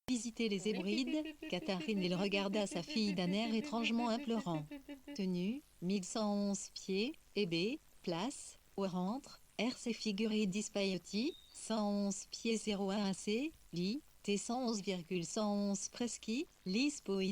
Visiter les Hébrides, Catherine il regarda sa fille d'un air étrangement implorant. Tenue, 1111 pieds, B, place, où rentre, RC figuré Dispaioti, 111 pieds 01 AC, lit, T 111,111 presqui, lis poits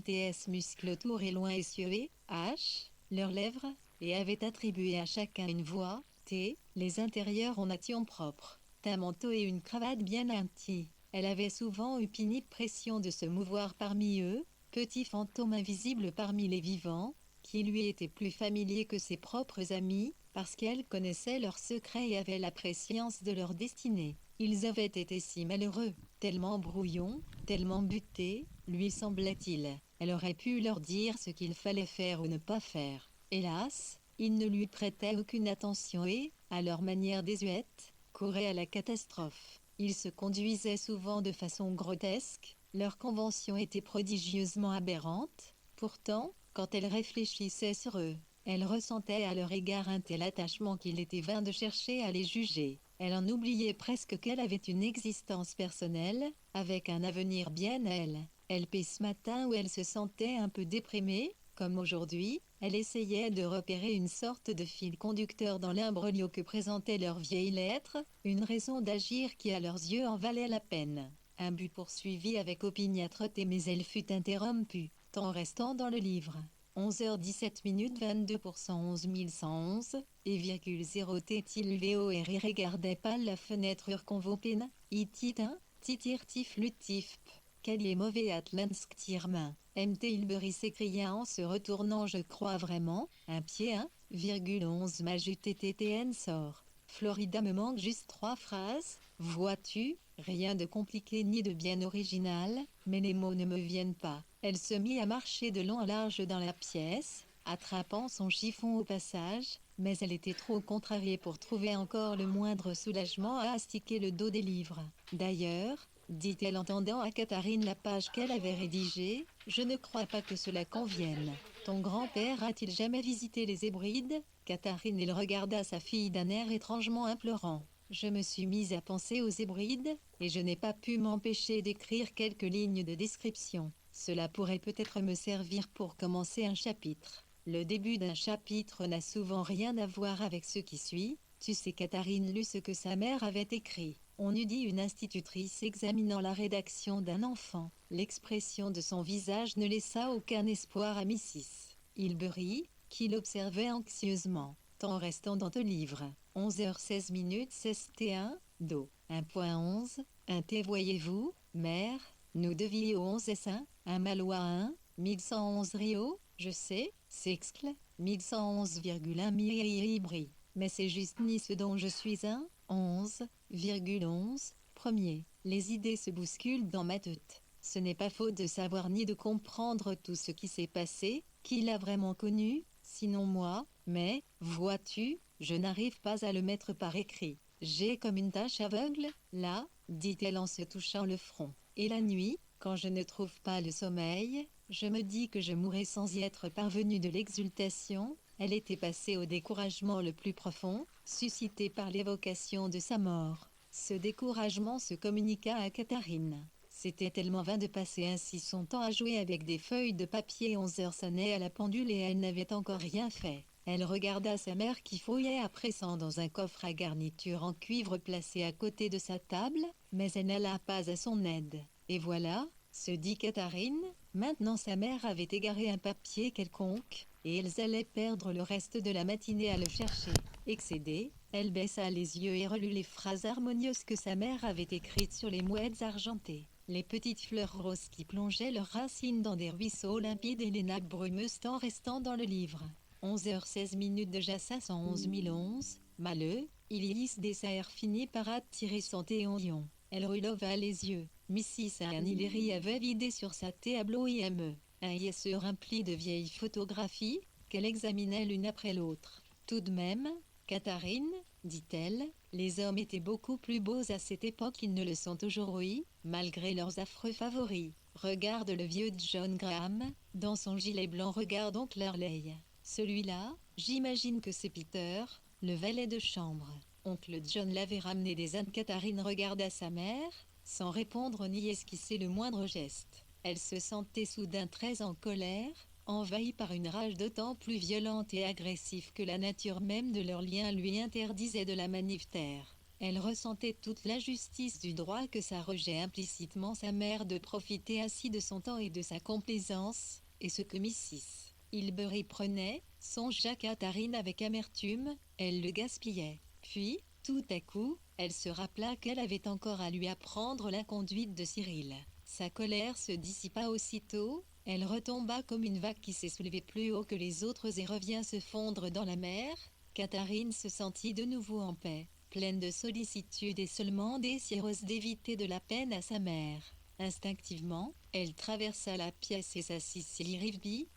muscle tour et loin essuvé, H, leurs lèvres, et avait attribué à chacun une voix, T, les intérieurs en nation propre, un manteau et une cravate bien intis. Elle avait souvent eu pénible pression de se mouvoir parmi eux, petit fantôme invisible parmi les vivants, qui lui était plus familier que ses propres amis, parce qu'elle connaissait leurs secrets et avait la prescience de leur destinée. Ils avaient été si malheureux, tellement brouillons, tellement butés, lui semblait-il. Elle aurait pu leur dire ce qu'il fallait faire ou ne pas faire. Hélas, ils ne lui prêtaient aucune attention et, à leur manière désuète, couraient à la catastrophe. Ils se conduisaient souvent de façon grotesque, leurs conventions étaient prodigieusement aberrantes, pourtant, quand elle réfléchissait sur eux, elle ressentait à leur égard un tel attachement qu'il était vain de chercher à les juger. Elle en oubliait presque qu'elle avait une existence personnelle, avec un avenir bien à elle. Ce matin où elle se sentait un peu déprimée, comme aujourd'hui, elle essayait de repérer une sorte de fil conducteur dans l'imbroglio que présentaient leurs vieilles lettres, une raison d'agir qui à leurs yeux en valait la peine. Un but poursuivi avec opiniâtreté mais elle fut interrompue, tant restant dans le livre. 11h17 22 pour 111 111, et 0 Tétilvéo et regardait pas la fenêtre urconvopéna, itin, titirtif lutif. Quel est mauvais Atlansk tirmain. MT Hilbury s'écria en se retournant je crois vraiment, un pied 1,11 majus TTTN sort. Florida me manque juste 3 phrases, vois-tu, rien de compliqué ni de bien original, mais les mots ne me viennent pas. Elle se mit à marcher de long en large dans la pièce, attrapant son chiffon au passage, mais elle était trop contrariée pour trouver encore le moindre soulagement à astiquer le dos des livres. D'ailleurs, dit-elle en tendant à Catherine la page qu'elle avait rédigée, je ne crois pas que cela convienne. Ton grand-père a-t-il jamais visité les Hébrides? Catherine il regarda sa fille d'un air étrangement implorant. Je me suis mise à penser aux Hébrides, et je n'ai pas pu m'empêcher d'écrire quelques lignes de description. Cela pourrait peut-être me servir pour commencer un chapitre. Le début d'un chapitre n'a souvent rien à voir avec ce qui suit. Tu sais, Catherine lut ce que sa mère avait écrit. On eût dit une institutrice examinant la rédaction d'un enfant. L'expression de son visage ne laissa aucun espoir à Mrs. Hilbury, qui l'observait anxieusement, tant restant dans le livre. 11h16 16 T1, Do. 1.11, 1 T voyez-vous, mère, nous devions 11 S1, un Malois 1, 1111 Rio, je sais, s'excle, 1111,1 Miri, mais c'est juste ni ce dont je suis un, 11,11, premier. Les idées se bousculent dans ma tête. Ce n'est pas faute de savoir ni de comprendre tout ce qui s'est passé, qui l'a vraiment connu, sinon moi, mais, vois-tu, je n'arrive pas à le mettre par écrit. J'ai comme une tache aveugle, là, dit-elle en se touchant le front. Et la nuit, quand je ne trouve pas le sommeil, je me dis que je mourrai sans y être parvenue de l'exultation. Elle était passée au découragement le plus profond, suscité par l'évocation de sa mort. Ce découragement se communiqua à Catherine. C'était tellement vain de passer ainsi son temps à jouer avec des feuilles de papier. 11 heures sonnaient à la pendule et elle n'avait encore rien fait. Elle regarda sa mère qui fouillait à présent dans un coffre à garniture en cuivre placé à côté de sa table, mais elle n'alla pas à son aide. Et voilà, se dit Catherine, maintenant sa mère avait égaré un papier quelconque, et ils allaient perdre le reste de la matinée à le chercher. Excédée, elle baissa les yeux et relut les phrases harmonieuses que sa mère avait écrites sur les mouettes argentées. Les petites fleurs roses qui plongeaient leurs racines dans des ruisseaux limpides et les nappes brumeuses tant restant dans le livre. 11h16 déjà 511 011, malheux, Ilis Dessaert finit par attirer son théorion. Elle releva les yeux. Mrs. Anne avait vidé sur sa tableau IME. Un ISE rempli de vieilles photographies, qu'elle examinait l'une après l'autre. Tout de même, Catherine, dit-elle, les hommes étaient beaucoup plus beaux à cette époque qu'ils ne le sont aujourd'hui, malgré leurs affreux favoris. Regarde le vieux John Graham, dans son gilet blanc. Regarde oncle Hurley. Celui-là, j'imagine que c'est Peter, le valet de chambre. Oncle John l'avait ramené des Indes. Catherine regarda sa mère, sans répondre ni esquisser le moindre geste. Elle se sentait soudain très en colère, envahie par une rage d'autant plus violente et agressive que la nature même de leur lien lui interdisait de la taire. Elle ressentait toute l'injustice du droit que s'arrogeait implicitement sa mère de profiter ainsi de son temps et de sa complaisance, et ce que Mrs. Hilbery prenait, songea Catherine avec amertume, elle le gaspillait. Puis, tout à coup, elle se rappela qu'elle avait encore à lui apprendre la conduite de Cyril. Sa colère se dissipa aussitôt, elle retomba comme une vague qui s'est soulevée plus haut que les autres et revient se fondre dans la mer. Catherine se sentit de nouveau en paix, pleine de sollicitude et seulement désireuse d'éviter de la peine à sa mère. Instinctivement, elle traversa la pièce et s'assit sur Riveby,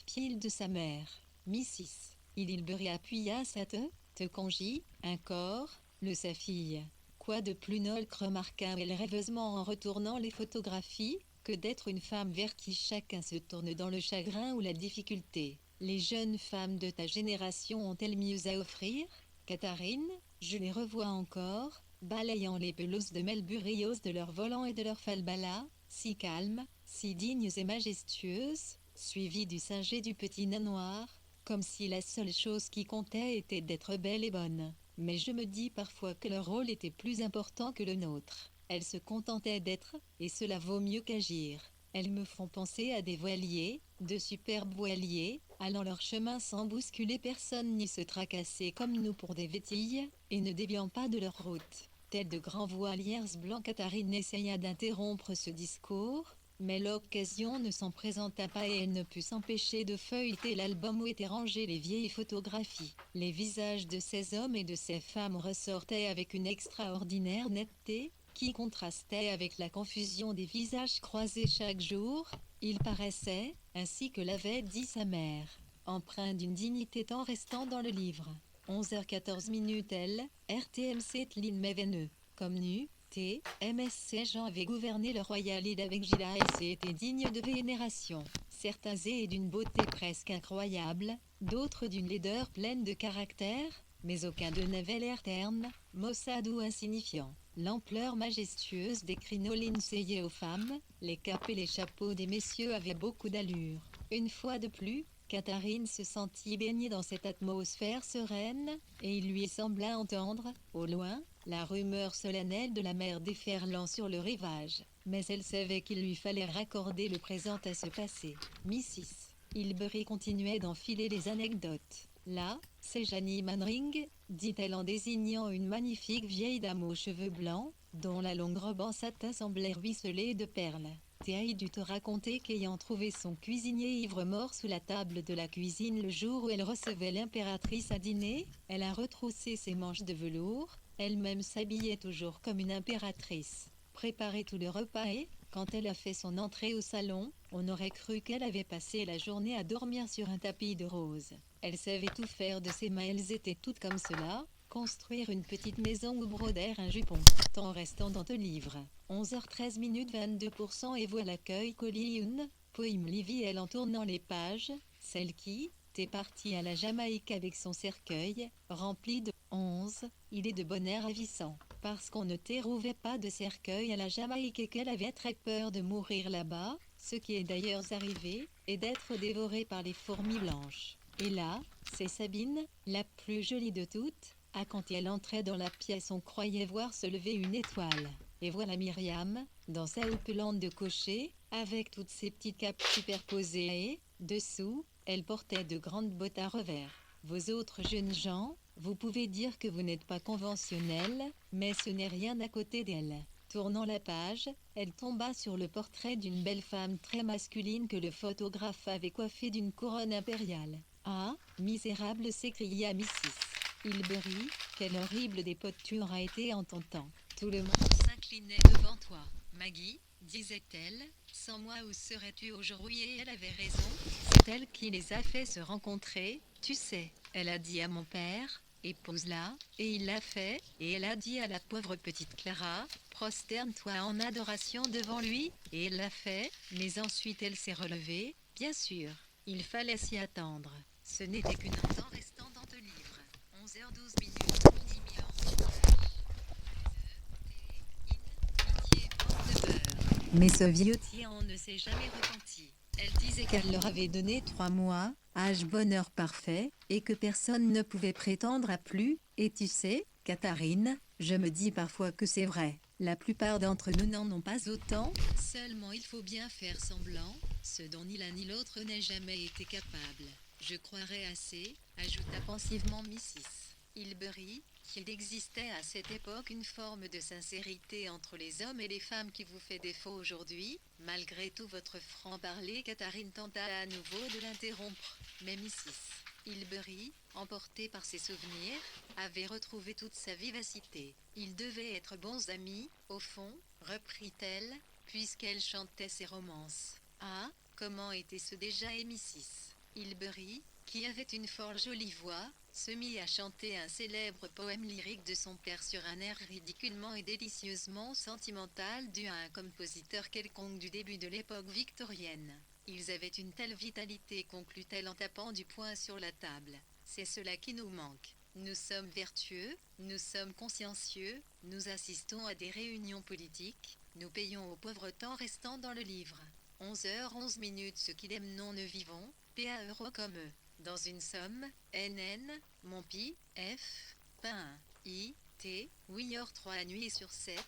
pied de sa mère. Mrs. Hilbery appuya sa te congie, un corps, le sa fille. Quoi de plus noble remarqua-t-elle rêveusement en retournant les photographies, que d'être une femme vers qui chacun se tourne dans le chagrin ou la difficulté. Les jeunes femmes de ta génération ont-elles mieux à offrir? Catherine, je les revois encore, balayant les pelouses de Melbury de leurs volants et de leurs falbalas, si calmes, si dignes et majestueuses, suivies du singe et du petit nain noir, comme si la seule chose qui comptait était d'être belle et bonne. Mais je me dis parfois que leur rôle était plus important que le nôtre. Elles se contentaient d'être, et cela vaut mieux qu'agir. Elles me font penser à des voiliers, de superbes voiliers, allant leur chemin sans bousculer personne ni se tracasser comme nous pour des vétilles, et ne déviant pas de leur route. Tels de grands voiliers blancs, Catherine essaya d'interrompre ce discours, mais l'occasion ne s'en présenta pas et elle ne put s'empêcher de feuilleter l'album où étaient rangées les vieilles photographies. Les visages de ces hommes et de ces femmes ressortaient avec une extraordinaire netteté, qui contrastait avec la confusion des visages croisés chaque jour. Ils paraissaient, ainsi que l'avait dit sa mère, empreints d'une dignité tant restant dans le livre. 11h14 L, RTMC Tlin Mevene, comme nu, T, MSC Jean avait gouverné le royal île avec Gila et était digne de vénération. Certains et d'une beauté presque incroyable, d'autres d'une laideur pleine de caractère, mais aucun d'eux n'avait l'air terne, maussade ou insignifiant. L'ampleur majestueuse des crinolines seyait aux femmes, les capes et les chapeaux des messieurs avaient beaucoup d'allure. Une fois de plus, Catherine se sentit baignée dans cette atmosphère sereine, et il lui sembla entendre, au loin, la rumeur solennelle de la mer déferlant sur le rivage. Mais elle savait qu'il lui fallait raccorder le présent à ce passé. Mrs. Hilbery continuait d'enfiler les anecdotes. Là, c'est Janie Manring, dit-elle en désignant une magnifique vieille dame aux cheveux blancs, dont la longue robe en satin semblait ruisselée de perles. Théaï dut te raconter qu'ayant trouvé son cuisinier ivre-mort sous la table de la cuisine le jour où elle recevait l'impératrice à dîner, elle a retroussé ses manches de velours, elle-même s'habillait toujours comme une impératrice, préparait tout le repas et, quand elle a fait son entrée au salon, on aurait cru qu'elle avait passé la journée à dormir sur un tapis de rose. Elle savait tout faire de ses mains, elles étaient toutes comme cela, construire une petite maison ou broder un jupon, tant restant dans le livre. 11h13 22% et voilà l'accueil Colliun, poème Livy elle en tournant les pages, celle qui, t'es partie à la Jamaïque avec son cercueil, rempli de 11, il est de bon air ravissant, parce qu'on ne trouvait pas de cercueil à la Jamaïque et qu'elle avait très peur de mourir là-bas, ce qui est d'ailleurs arrivé, et d'être dévorée par les fourmis blanches. Et là, c'est Sabine, la plus jolie de toutes, quand elle entrait dans la pièce on croyait voir se lever une étoile. Et voilà Myriam, dans sa houppelande de cocher, avec toutes ses petites capes superposées et, dessous, elle portait de grandes bottes à revers. Vos autres jeunes gens, vous pouvez dire que vous n'êtes pas conventionnels, mais ce n'est rien à côté d'elle. Tournant la page, elle tomba sur le portrait d'une belle femme très masculine que le photographe avait coiffée d'une couronne impériale. « Ah, misérable !» s'écria Mrs. Hilbery, « quelle horrible dépoture a été en ton temps. Tout le monde s'inclinait devant toi. Maggie, disait-elle, sans moi où serais-tu aujourd'hui ?» Et elle avait raison, c'est elle qui les a fait se rencontrer, tu sais. Elle a dit à mon père, épouse-la, et il l'a fait, et elle a dit à la pauvre petite Clara, prosterne-toi en adoration devant lui, et elle l'a fait, mais ensuite elle s'est relevée, bien sûr, il fallait s'y attendre. Ce n'était qu'une temps restant dans le livre. 11h12 minutes, 10 000 ans. Mais ce vieux tyran ne s'est jamais repenti. Elle disait qu'elle leur avait donné 3 mois, âge bonheur parfait, et que personne ne pouvait prétendre à plus, et tu sais, Catherine, je me dis parfois que c'est vrai. La plupart d'entre nous n'en ont pas autant, seulement il faut bien faire semblant, ce dont ni l'un ni l'autre n'a jamais été capable. Je croirais assez, ajouta pensivement Mrs. Hilbery, qu'il existait à cette époque une forme de sincérité entre les hommes et les femmes qui vous fait défaut aujourd'hui. Malgré tout votre franc-parler, Catherine tenta à nouveau de l'interrompre, mais Mrs. Hilbery, emportée par ses souvenirs, avait retrouvé toute sa vivacité. Ils devaient être bons amis, au fond, reprit-elle, puisqu'elle chantait ses romances. Ah, comment était-ce déjà? Et Mrs. Hilbery, qui avait une fort jolie voix, se mit à chanter un célèbre poème lyrique de son père sur un air ridiculement et délicieusement sentimental dû à un compositeur quelconque du début de l'époque victorienne. Ils avaient une telle vitalité, conclut-elle en tapant du poing sur la table. C'est cela qui nous manque. Nous sommes vertueux, nous sommes consciencieux, nous assistons à des réunions politiques, nous payons au pauvre temps restant dans le livre. 11h11, ceux qui l'aiment non ne vivons, PA euros comme eux. Dans une somme, NN, mon pi, F, pain, I, T, 8h3 nuit sur 7,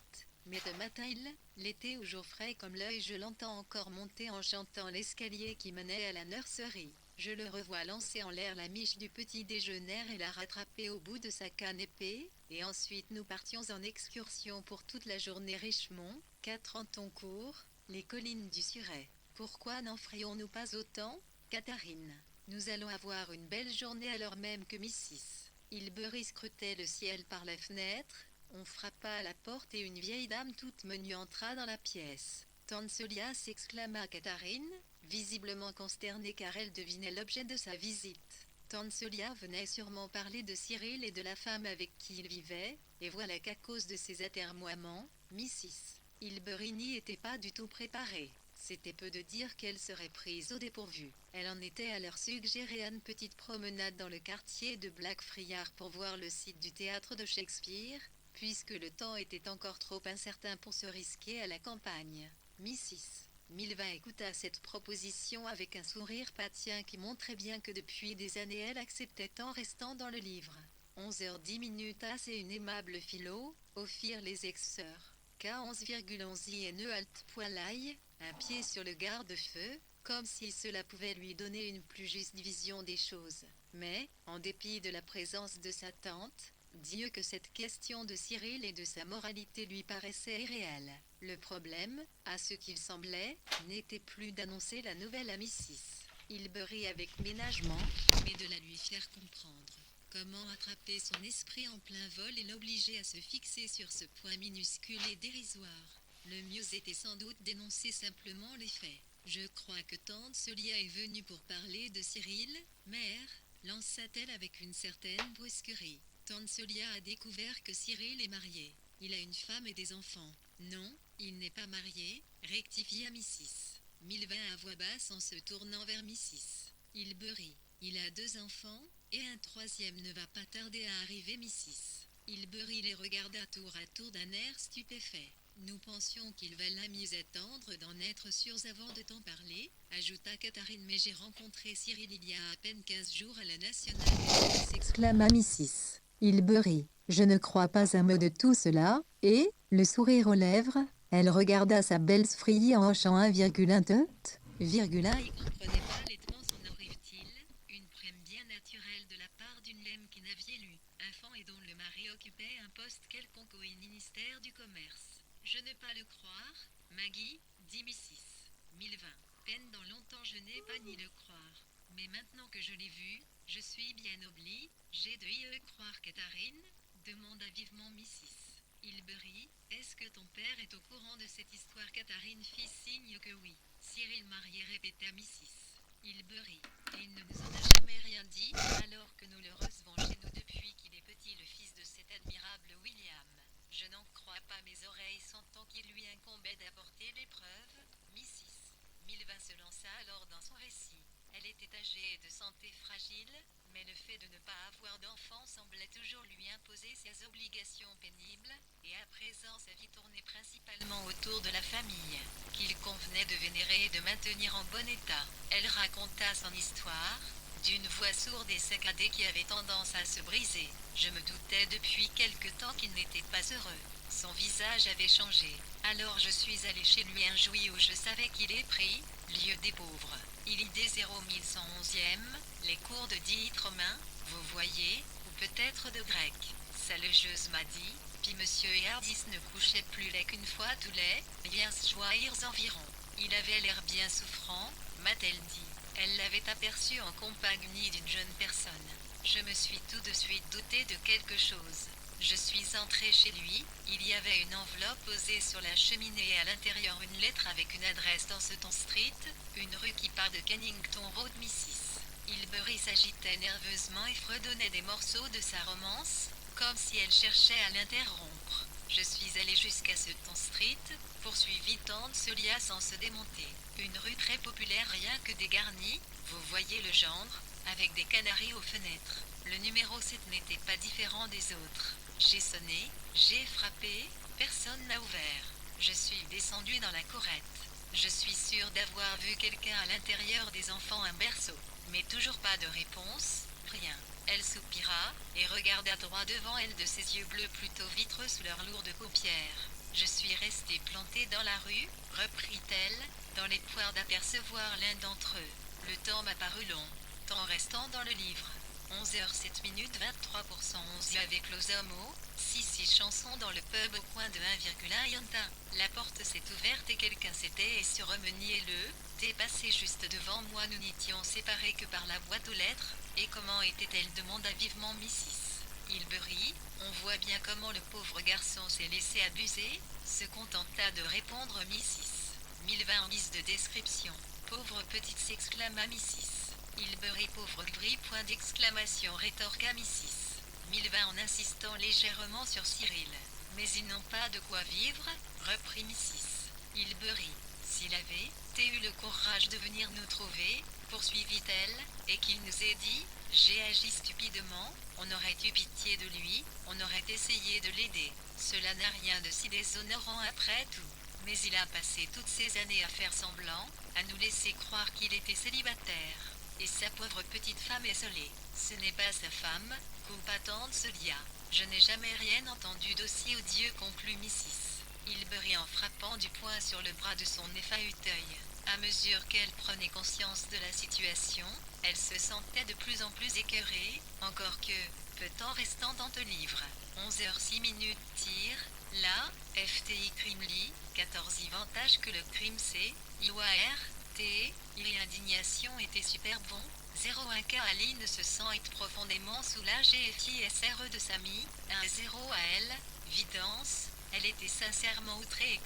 mais de matin l'été au jour frais comme l'œil je l'entends encore monter en chantant l'escalier qui menait à la nurserie. Je le revois lancer en l'air la miche du petit déjeuner et la rattraper au bout de sa canne épée, et ensuite nous partions en excursion pour toute la journée Richemont, 4 Antoncourt, les collines du Surrey. Pourquoi n'en ferions-nous pas autant, Catherine? Nous allons avoir une belle journée alors même que Mrs. Hilbery scrutait le ciel par la fenêtre. On frappa à la porte et une vieille dame toute menue entra dans la pièce. Tansolia, s'exclama Catherine, visiblement consternée car elle devinait l'objet de sa visite. Tansolia venait sûrement parler de Cyril et de la femme avec qui il vivait, et voilà qu'à cause de ses atermoiements, Mrs. Hilbery n'y était pas du tout préparée. C'était peu de dire qu'elle serait prise au dépourvu. Elle en était à leur suggérer une petite promenade dans le quartier de Blackfriars pour voir le site du théâtre de Shakespeare, puisque le temps était encore trop incertain pour se risquer à la campagne. Mrs. Milvain écouta cette proposition avec un sourire patient qui montrait bien que depuis des années elle acceptait en restant dans le livre. 11h10 et une aimable philo, offrirent les ex-sœurs. K11,11 et ne halte point l'ail, un pied sur le garde-feu, comme si cela pouvait lui donner une plus juste vision des choses. Mais, en dépit de la présence de sa tante, Dieu que cette question de Cyril et de sa moralité lui paraissait irréelle. Le problème, à ce qu'il semblait, n'était plus d'annoncer la nouvelle à Mrs. Hilbery avec ménagement, mais de la lui faire comprendre. Comment attraper son esprit en plein vol et l'obliger à se fixer sur ce point minuscule et dérisoire? Le mieux était sans doute d'énoncer simplement les faits. Je crois que tante Solia est venue pour parler de Cyril, mère, lança-t-elle avec une certaine brusquerie. Tante Solia a découvert que Cyril est marié. Il a une femme et des enfants. Non, il n'est pas marié, rectifia Mrs. Milvain à voix basse en se tournant vers Mrs. Hilbery. Il a 2 enfants, et un troisième ne va pas tarder à arriver. Mrs. Hilbery les regarda tour à tour d'un air stupéfait. Nous pensions qu'il valait mieux attendre d'en être sûrs avant de t'en parler, ajouta Catherine, mais j'ai rencontré Cyril il y a à peine 15 jours à la Nationale, s'exclama Mrs. Hilbery. Je ne crois pas un mot de tout cela, et, le sourire aux lèvres, elle regarda sa belle Sfree en hochant 1,1 virgule y comprenait parfaitement son arrive-t-il, une prime bien naturelle de la part d'une lemme qui n'avait lu, enfant et dont le mari occupait un poste quelconque au ministère du Commerce. Je ne pas le croire, Maggie, dit Mrs. Milvain. Peine dans longtemps je n'ai pas ni le croire. Mais maintenant que je l'ai vu, je suis bien obligée de y croire. Catherine, demanda vivement Mrs. Hilbery, est-ce que ton père est au courant de cette histoire? Catherine fit signe que oui. Cyril marié, répéta Mrs. Hilbery. Il ne nous en a jamais rien dit, alors que nous le recevons chez nous depuis qu'il est petit, le fils de cet admirable William. Je n'en crois pas mes oreilles, sentant qu'il lui incombait d'apporter les preuves. Mrs. Milvain se lança alors dans son récit. Elle était âgée et de santé fragile, Mais le fait de ne pas avoir d'enfant semblait toujours lui imposer ses obligations pénibles, et à présent sa vie tournait principalement autour de la famille, qu'il convenait de vénérer et de maintenir en bon état. Elle raconta son histoire, d'une voix sourde et saccadée qui avait tendance à se briser. Je me doutais depuis quelque temps qu'il n'était pas heureux. Son visage avait changé. Alors je suis allé chez lui un jour où je savais qu'il est pris, lieu des pauvres. Il y dé 0111e, les cours de dites romain, vous voyez, ou peut-être de grec. Sa logeuse m'a dit, puis monsieur Hardis ne couchait plus lait qu'une fois tous les 15 jours environ. Il avait l'air bien souffrant, m'a-t-elle dit. Elle l'avait aperçu en compagnie d'une jeune personne. Je me suis tout de suite douté de quelque chose. Je suis entré chez lui, il y avait une enveloppe posée sur la cheminée et à l'intérieur une lettre avec une adresse dans Sutton Street, une rue qui part de Kennington Road, Mrs. Hilbery s'agitait nerveusement et fredonnait des morceaux de sa romance, comme si elle cherchait à l'interrompre. Je suis allé jusqu'à Sutton Street, poursuivit Tante Celia sans se démonter. Une rue très populaire rien que dégarnie, vous voyez le genre, avec des canaris aux fenêtres. Le numéro 7 n'était pas différent des autres. J'ai sonné, j'ai frappé, personne n'a ouvert. Je suis descendu dans la courette. Je suis sûr d'avoir vu quelqu'un à l'intérieur des enfants un berceau. Mais toujours pas de réponse, rien. Elle soupira, et regarda droit devant elle de ses yeux bleus plutôt vitreux sous leurs lourdes paupières. Je suis restée plantée dans la rue, reprit-elle, dans l'espoir d'apercevoir l'un d'entre eux. Le temps m'a paru long, temps restant dans le livre. 11h07 23% 11 avec Lozomo, 6 chansons dans le pub au coin de 1,1 Yonta. La porte s'est ouverte et quelqu'un s'était et se remenié le t'es passé juste devant moi. Nous n'étions séparés que par la boîte aux lettres. Et comment était-elle demanda vivement Mrs. Hilbery. On voit bien comment le pauvre garçon s'est laissé abuser, se contenta de répondre Mrs. 1020 en guise de description. Pauvre petite s'exclama Mrs. Hilbery pauvre gris point d'exclamation rétorqua Mrs. 1020 en insistant légèrement sur Cyril. Mais ils n'ont pas de quoi vivre, reprit Mrs. Hilbery. S'il avait eu le courage de venir nous trouver, poursuivit-elle, et qu'il nous ait dit, j'ai agi stupidement, on aurait eu pitié de lui, on aurait essayé de l'aider. Cela n'a rien de si déshonorant après tout. Mais il a passé toutes ces années à faire semblant, à nous laisser croire qu'il était célibataire. Et sa pauvre petite femme isolée. Ce n'est pas sa femme, coupa Tante Celia. Je n'ai jamais rien entendu d'aussi odieux, conclut Mrs. Hilbery en frappant du poing sur le bras de son effahutteuil. À mesure qu'elle prenait conscience de la situation, elle se sentait de plus en plus écœurée, encore que, peu de temps restant dans le livre. 11h06 tir, là, FTI Crimely, 14 avantages que le crime c'est, IOAR, T, indignation était super bon, 01K Aline se sent être profondément soulagée et FISRE de Samy, 1-0 à elle, vidance, elle était sincèrement outrée et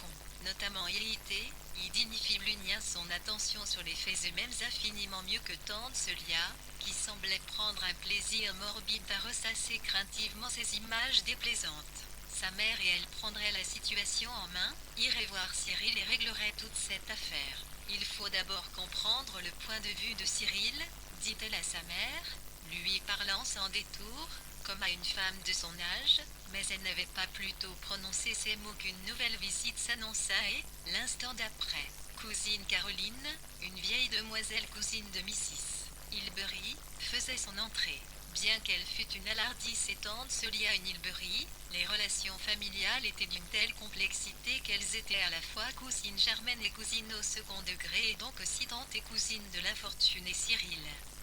notamment irritée, il dignifie Lunien son attention sur les faits eux-mêmes infiniment mieux que Tante Celia, qui semblait prendre un plaisir morbide à ressasser craintivement ces images déplaisantes. Sa mère et elle prendraient la situation en main, iraient voir Cyril et régleraient toute cette affaire. Il faut d'abord comprendre le point de vue de Cyril, dit-elle à sa mère, lui parlant sans détour, comme à une femme de son âge, mais elle n'avait pas plutôt prononcé ces mots qu'une nouvelle visite s'annonça et, l'instant d'après, cousine Caroline, une vieille demoiselle cousine de Mrs. Hilbery, faisait son entrée. Bien qu'elle fût une alardisse et Tante Celia une Hilbery, les relations familiales étaient d'une telle complexité qu'elles étaient à la fois cousines germaines et cousines au second degré et donc aussi tante et cousine de l'infortuné Cyril.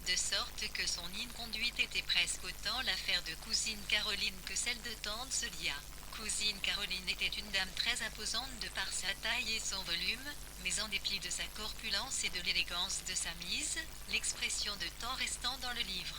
De sorte que son inconduite était presque autant l'affaire de cousine Caroline que celle de Tante Celia. Cousine Caroline était une dame très imposante de par sa taille et son volume, mais en dépit de sa corpulence et de l'élégance de sa mise, l'expression de temps restant dans le livre.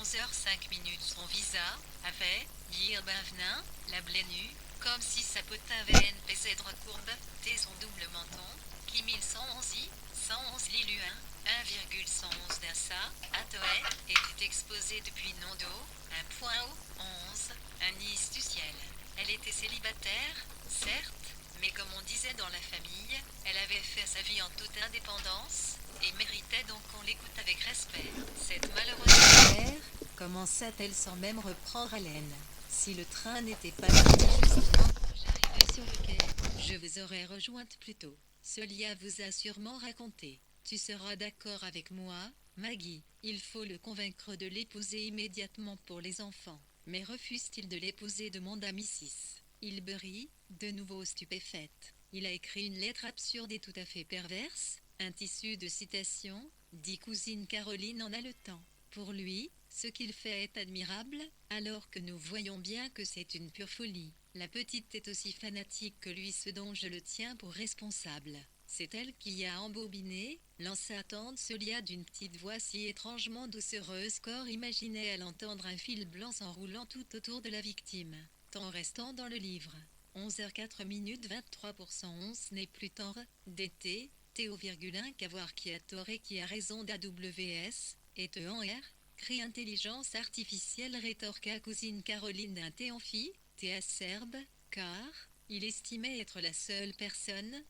11h05 son visa, avait, dire Benvenin, la blé nue, comme si sa potin veine pesait droit courbe, et son double menton, qui 1111 111 Liluin, 1,111 d'Insa, à Toé, était exposé depuis Nondo, un point haut, 11, un nice du ciel. Elle était célibataire, certes, mais comme on disait dans la famille, elle avait fait sa vie en toute indépendance, et méritait donc qu'on l'écoute avec respect. Cette malheureuse mère commença-t-elle sans même reprendre haleine. Si le train n'était pas parti justement quand j'arrivais sur le quai, je vous aurais rejointe plus tôt. Celia vous a sûrement raconté. Tu seras d'accord avec moi, Maggie. Il faut le convaincre de l'épouser immédiatement pour les enfants. Mais refuse-t-il de l'épouser, demanda Mrs. Hilbery, de nouveau stupéfaite. Il a écrit une lettre absurde et tout à fait perverse, un tissu de citations, dit cousine Caroline en haletant. Pour lui, ce qu'il fait est admirable, alors que nous voyons bien que c'est une pure folie. La petite est aussi fanatique que lui, ce dont je le tiens pour responsable. C'est elle qui a embobiné, lança tante Celia d'une petite voix si étrangement doucereuse qu'Or imaginait à l'entendre un fil blanc s'enroulant tout autour de la victime. Temps restant dans le livre. 11h04 minutes 23%. N'est plus temps d'été, Théo,1 qu'avoir qui a tort et qui a raison d'AWS, et te en R, crie intelligence artificielle, rétorqua cousine Caroline d'un thé en fille, thé acerbe, car il estimait être la seule personne,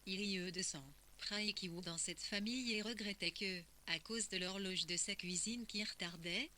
IE de sang, Praïkiou dans cette famille, et regrettait que, à cause de l'horloge de sa cuisine qui retardait,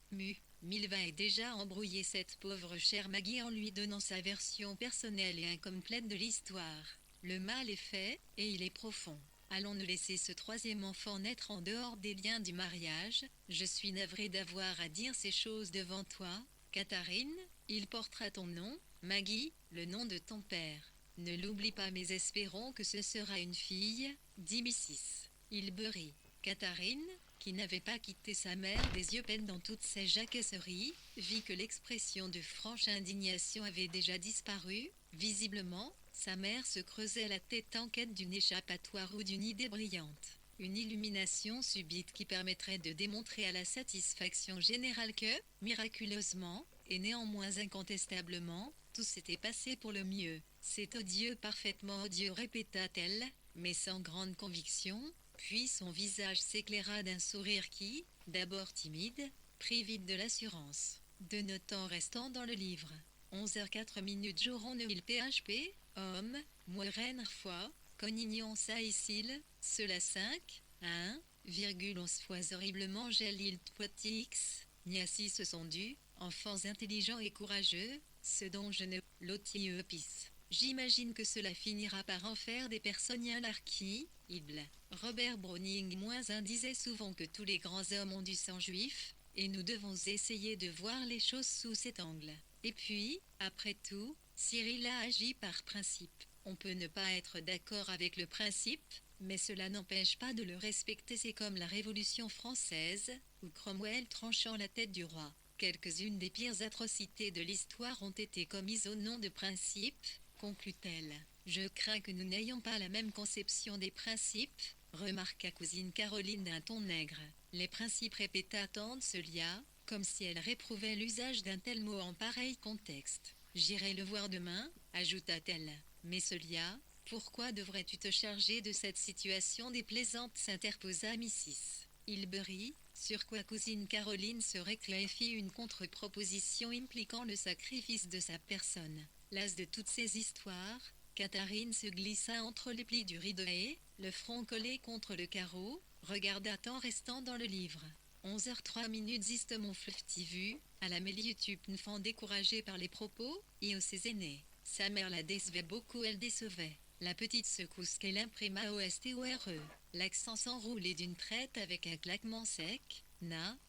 Milva ait déjà embrouillé cette pauvre chère Maggie en lui donnant sa version personnelle et incomplète de l'histoire. Le mal est fait, et il est profond. Allons-nous laisser ce troisième enfant naître en dehors des liens du mariage? Je suis navrée d'avoir à dire ces choses devant toi, Catherine. Il portera ton nom, Maggie, le nom de ton père. Ne l'oublie pas, mais espérons que ce sera une fille, dit Mrs. Hilbery. Catherine, qui n'avait pas quitté sa mère des yeux peints dans toutes ses jaquesseries, vit que l'expression de franche indignation avait déjà disparu. Visiblement, sa mère se creusait la tête en quête d'une échappatoire ou d'une idée brillante. Une illumination subite qui permettrait de démontrer à la satisfaction générale que, miraculeusement, et néanmoins incontestablement, tout s'était passé pour le mieux. C'est odieux, parfaitement odieux, répéta-t-elle, mais sans grande conviction, puis son visage s'éclaira d'un sourire qui, d'abord timide, prit vite de l'assurance. De nos temps restant dans le livre. 11h04 minutes Joron Neuville PHP, homme, moiraine foi, conignon saïcil, cela 5, 11 fois horriblement Jalil Twatix, Niassi se sont dus, enfants intelligents et courageux, ce dont je ne l'otie pisse. J'imagine que cela finira par en faire des personnes anarchies, Ibl. Robert Browning -1 disait souvent que tous les grands hommes ont du sang juif, et nous devons essayer de voir les choses sous cet angle. Et puis, après tout, Cyril a agi par principe. On peut ne pas être d'accord avec le principe, mais cela n'empêche pas de le respecter. C'est comme la Révolution française, ou Cromwell tranchant la tête du roi. Quelques-unes des pires atrocités de l'histoire ont été commises au nom de principes, conclut-elle. Je crains que nous n'ayons pas la même conception des principes, remarqua cousine Caroline d'un ton nègre. Les principes, répéta tante Celia, comme si elle réprouvait l'usage d'un tel mot en pareil contexte. J'irai le voir demain, ajouta-t-elle. Mais Celia, pourquoi devrais-tu te charger de cette situation déplaisante, s'interposa Mrs. Hilbery, sur quoi cousine Caroline se réclait et fit une contre-proposition impliquant le sacrifice de sa personne. Lasse de toutes ces histoires, Catherine se glissa entre les plis du rideau et, le front collé contre le carreau, regarda tant restant dans le livre. 11h03 minutes Ziste mon vu, à la YouTube enfant découragée par les propos, et aux ses aînés. Sa mère la décevait beaucoup, elle décevait. La petite secousse qu'elle imprima au STORE. L'accent s'enroulait d'une traite avec un claquement sec.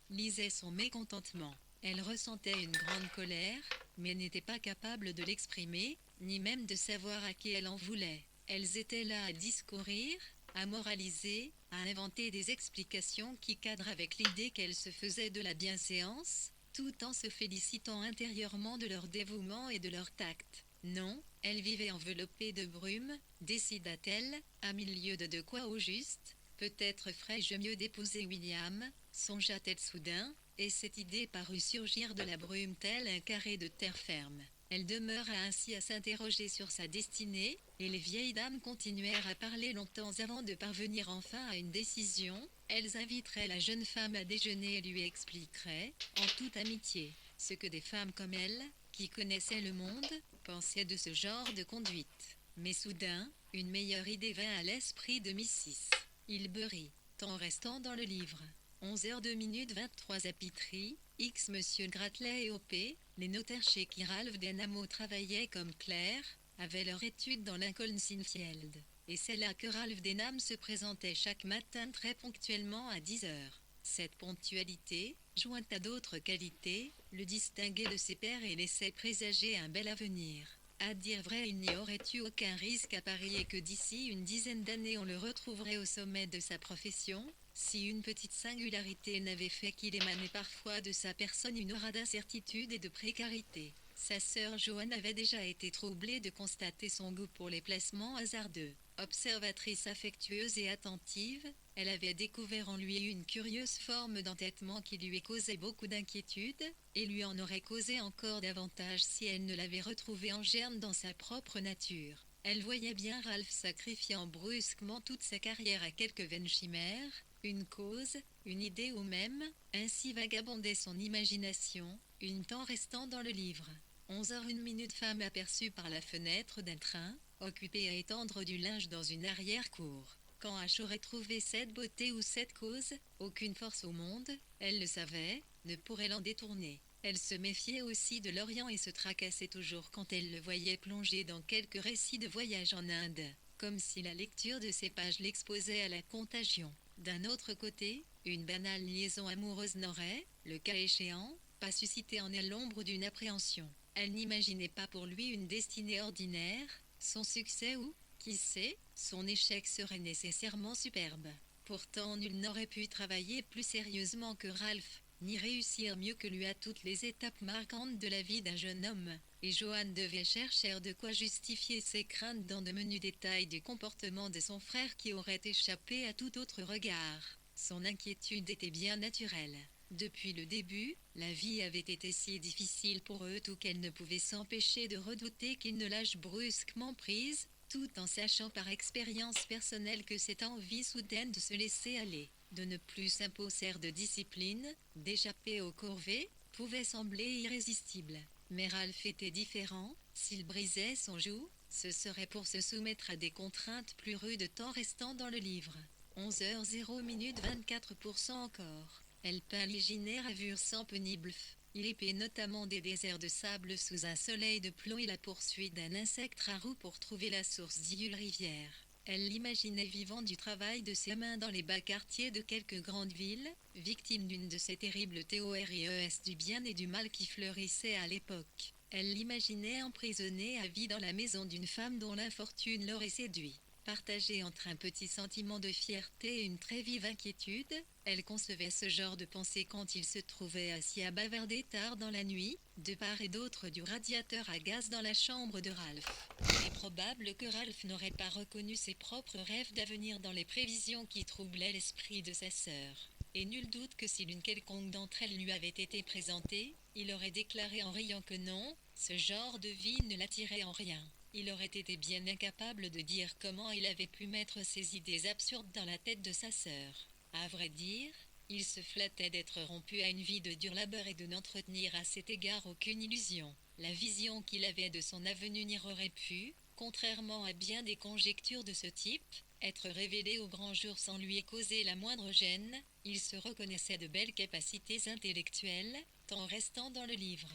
Lisait son mécontentement. Elle ressentait une grande colère, mais n'était pas capable de l'exprimer, ni même de savoir à qui elle en voulait. Elles étaient là à discourir, à moraliser, à inventer des explications qui cadrent avec l'idée qu'elle se faisait de la bienséance, tout en se félicitant intérieurement de leur dévouement et de leur tact. Non, elle vivait enveloppée de brume, décida-t-elle, à milieu de quoi au juste, peut-être ferais-je mieux d'épouser William, songea-t-elle soudain, et cette idée parut surgir de la brume tel un carré de terre ferme. Elle demeura ainsi à s'interroger sur sa destinée, et les vieilles dames continuèrent à parler longtemps avant de parvenir enfin à une décision. Elles inviteraient la jeune femme à déjeuner et lui expliqueraient, en toute amitié, ce que des femmes comme elle, qui connaissaient le monde, pensaient de ce genre de conduite. Mais soudain, une meilleure idée vint à l'esprit de Mrs. Hilbery. Temps restant dans le livre. 11h02 minutes 23 Apitry, X Monsieur Gratelet et OP, les notaires chez qui Ralph Denham travaillait comme clerc, avaient leur étude dans Lincoln Sinfield. Et c'est là que Ralph Denham se présentait chaque matin très ponctuellement à 10h. Cette ponctualité, jointe à d'autres qualités, le distinguait de ses pairs et laissait présager un bel avenir. À dire vrai, il n'y aurait eu aucun risque à parier que d'ici une dizaine d'années on le retrouverait au sommet de sa profession, si une petite singularité n'avait fait qu'il émanait parfois de sa personne une aura d'incertitude et de précarité. Sa sœur Joanne avait déjà été troublée de constater son goût pour les placements hasardeux. Observatrice affectueuse et attentive, elle avait découvert en lui une curieuse forme d'entêtement qui lui causait beaucoup d'inquiétude, et lui en aurait causé encore davantage si elle ne l'avait retrouvé en germe dans sa propre nature. Elle voyait bien Ralph sacrifiant brusquement toute sa carrière à quelques vaines chimères, une cause, une idée ou même, ainsi vagabondait son imagination, une temps restant dans le livre. 11h01 femme aperçue par la fenêtre d'un train, occupée à étendre du linge dans une arrière-cour. Quand H aurait trouvé cette beauté ou cette cause, aucune force au monde, elle le savait, ne pourrait l'en détourner. Elle se méfiait aussi de l'Orient et se tracassait toujours quand elle le voyait plonger dans quelques récits de voyage en Inde, comme si la lecture de ces pages l'exposait à la contagion. D'un autre côté, une banale liaison amoureuse n'aurait, le cas échéant, pas suscité en elle l'ombre d'une appréhension. Elle n'imaginait pas pour lui une destinée ordinaire, son succès ou, qui sait, son échec serait nécessairement superbe. Pourtant nul n'aurait pu travailler plus sérieusement que Ralph, ni réussir mieux que lui à toutes les étapes marquantes de la vie d'un jeune homme, et Joanne devait chercher de quoi justifier ses craintes dans de menus détails du comportement de son frère qui aurait échappé à tout autre regard. Son inquiétude était bien naturelle. Depuis le début, la vie avait été si difficile pour eux tout qu'elle ne pouvait s'empêcher de redouter qu'il ne lâche brusquement prise, tout en sachant par expérience personnelle que cette envie soudaine de se laisser aller, de ne plus s'imposer de discipline, d'échapper aux corvées, pouvait sembler irrésistible. Mais Ralph était différent, s'il brisait son joug, ce serait pour se soumettre à des contraintes plus rudes temps restant dans le livre. 11h0 minutes 24% encore. Elle peint l'Igénère sans pénible. Il épée notamment des déserts de sable sous un soleil de plomb et la poursuite d'un insecte rare pour trouver la source d'Yule rivière. Elle l'imaginait vivant du travail de ses mains dans les bas quartiers de quelques grandes villes, victime d'une de ces terribles théories du bien et du mal qui fleurissaient à l'époque. Elle l'imaginait emprisonnée à vie dans la maison d'une femme dont l'infortune l'aurait séduit. Partagée entre un petit sentiment de fierté et une très vive inquiétude, elle concevait ce genre de pensée quand il se trouvait assis à bavarder tard dans la nuit, de part et d'autre du radiateur à gaz dans la chambre de Ralph. Il est probable que Ralph n'aurait pas reconnu ses propres rêves d'avenir dans les prévisions qui troublaient l'esprit de sa sœur. Et nul doute que si l'une quelconque d'entre elles lui avait été présentée, il aurait déclaré en riant que non, ce genre de vie ne l'attirait en rien. Il aurait été bien incapable de dire comment il avait pu mettre ces idées absurdes dans la tête de sa sœur. À vrai dire, il se flattait d'être rompu à une vie de dur labeur et de n'entretenir à cet égard aucune illusion. La vision qu'il avait de son avenir n'y aurait pu, contrairement à bien des conjectures de ce type, être révélée au grand jour sans lui causer la moindre gêne. Il se reconnaissait de belles capacités intellectuelles, tant restant dans le livre.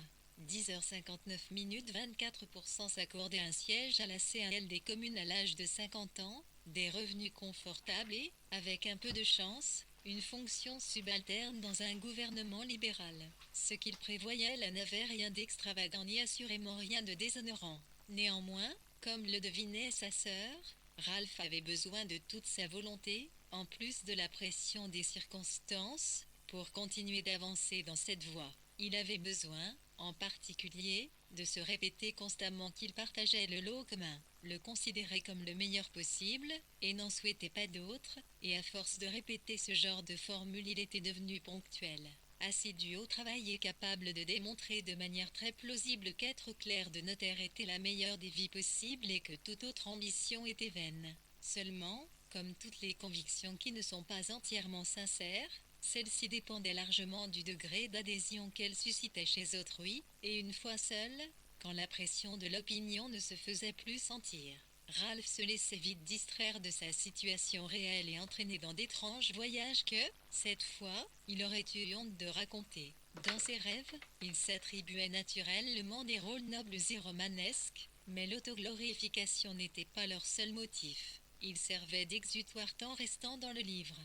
10h59 minutes 24% s'accorder un siège à la CNL des communes à l'âge de 50 ans, des revenus confortables et, avec un peu de chance, une fonction subalterne dans un gouvernement libéral. Ce qu'il prévoyait là n'avait rien d'extravagant ni assurément rien de déshonorant. Néanmoins, comme le devinait sa sœur, Ralph avait besoin de toute sa volonté, en plus de la pression des circonstances, pour continuer d'avancer dans cette voie. Il avait besoin, en particulier, de se répéter constamment qu'il partageait le lot commun, le considérait comme le meilleur possible, et n'en souhaitait pas d'autre, et à force de répéter ce genre de formule il était devenu ponctuel, assidu au travail et capable de démontrer de manière très plausible qu'être clerc de notaire était la meilleure des vies possibles et que toute autre ambition était vaine. Seulement, comme toutes les convictions qui ne sont pas entièrement sincères, celle-ci dépendait largement du degré d'adhésion qu'elle suscitait chez autrui, et une fois seule, quand la pression de l'opinion ne se faisait plus sentir. Ralph se laissait vite distraire de sa situation réelle et entraîné dans d'étranges voyages que, cette fois, il aurait eu honte de raconter. Dans ses rêves, il s'attribuait naturellement des rôles nobles et romanesques, mais l'autoglorification n'était pas leur seul motif. Ils servaient d'exutoire tant restant dans le livre.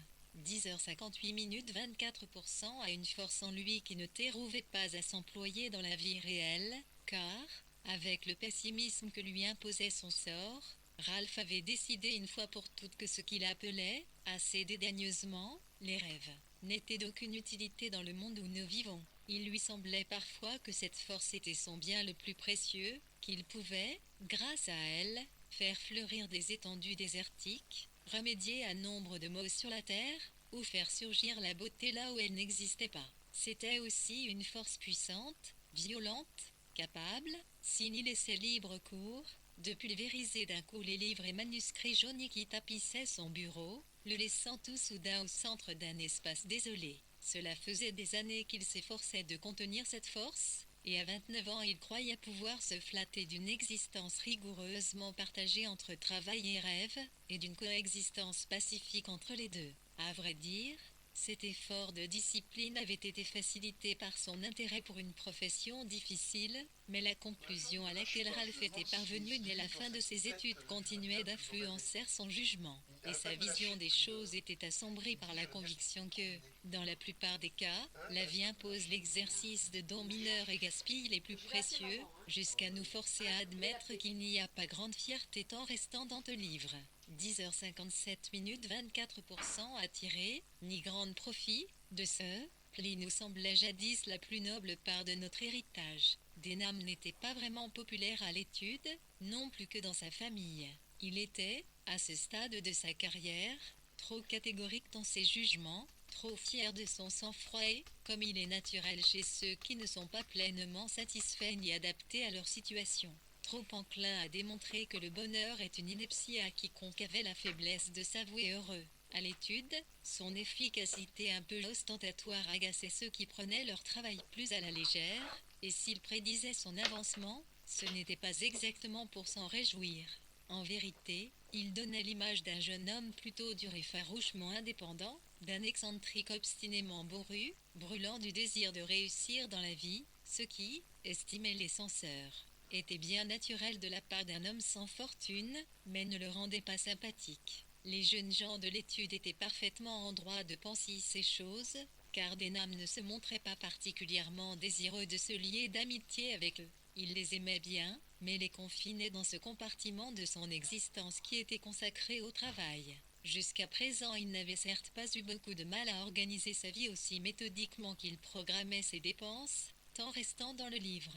10h58 minutes 24% a une force en lui qui ne dérouvait pas à s'employer dans la vie réelle, car, avec le pessimisme que lui imposait son sort, Ralph avait décidé une fois pour toutes que ce qu'il appelait, assez dédaigneusement, les rêves, n'étaient d'aucune utilité dans le monde où nous vivons. Il lui semblait parfois que cette force était son bien le plus précieux, qu'il pouvait, grâce à elle, faire fleurir des étendues désertiques, remédier à nombre de maux sur la terre, ou faire surgir la beauté là où elle n'existait pas. C'était aussi une force puissante, violente, capable, s'il y laissait libre cours, de pulvériser d'un coup les livres et manuscrits jaunis qui tapissaient son bureau, le laissant tout soudain au centre d'un espace désolé. Cela faisait des années qu'il s'efforçait de contenir cette force, et à 29 ans il croyait pouvoir se flatter d'une existence rigoureusement partagée entre travail et rêve, et d'une coexistence pacifique entre les deux. À vrai dire, cet effort de discipline avait été facilité par son intérêt pour une profession difficile, mais la conclusion à laquelle Ralph était parvenu dès la fin de ses études continuait d'influencer son jugement, et sa vision des choses était assombrie par la conviction que, dans la plupart des cas, la vie impose l'exercice de dons mineurs et gaspille les plus précieux, jusqu'à nous forcer à admettre qu'il n'y a pas grande fierté en restant dans le livre. 10h57 minutes 24% à tirer, ni grand profit, de ce pli nous semblait jadis la plus noble part de notre héritage. Denham n'était pas vraiment populaire à l'étude, non plus que dans sa famille. Il était, à ce stade de sa carrière, trop catégorique dans ses jugements, trop fier de son sang-froid et, comme il est naturel chez ceux qui ne sont pas pleinement satisfaits ni adaptés à leur situation, trop enclin à démontrer que le bonheur est une ineptie à quiconque avait la faiblesse de s'avouer heureux. À l'étude, son efficacité un peu ostentatoire agaçait ceux qui prenaient leur travail plus à la légère, et s'il prédisait son avancement, ce n'était pas exactement pour s'en réjouir. En vérité, il donnait l'image d'un jeune homme plutôt dur et farouchement indépendant, d'un excentrique obstinément bourru, brûlant du désir de réussir dans la vie, ce qui, estimaient les censeurs, était bien naturel de la part d'un homme sans fortune, mais ne le rendait pas sympathique. Les jeunes gens de l'étude étaient parfaitement en droit de penser ces choses, car Denham ne se montrait pas particulièrement désireux de se lier d'amitié avec eux. Il les aimait bien, mais les confinait dans ce compartiment de son existence qui était consacré au travail. Jusqu'à présent, il n'avait certes pas eu beaucoup de mal à organiser sa vie aussi méthodiquement qu'il programmait ses dépenses, tant restant dans le livre.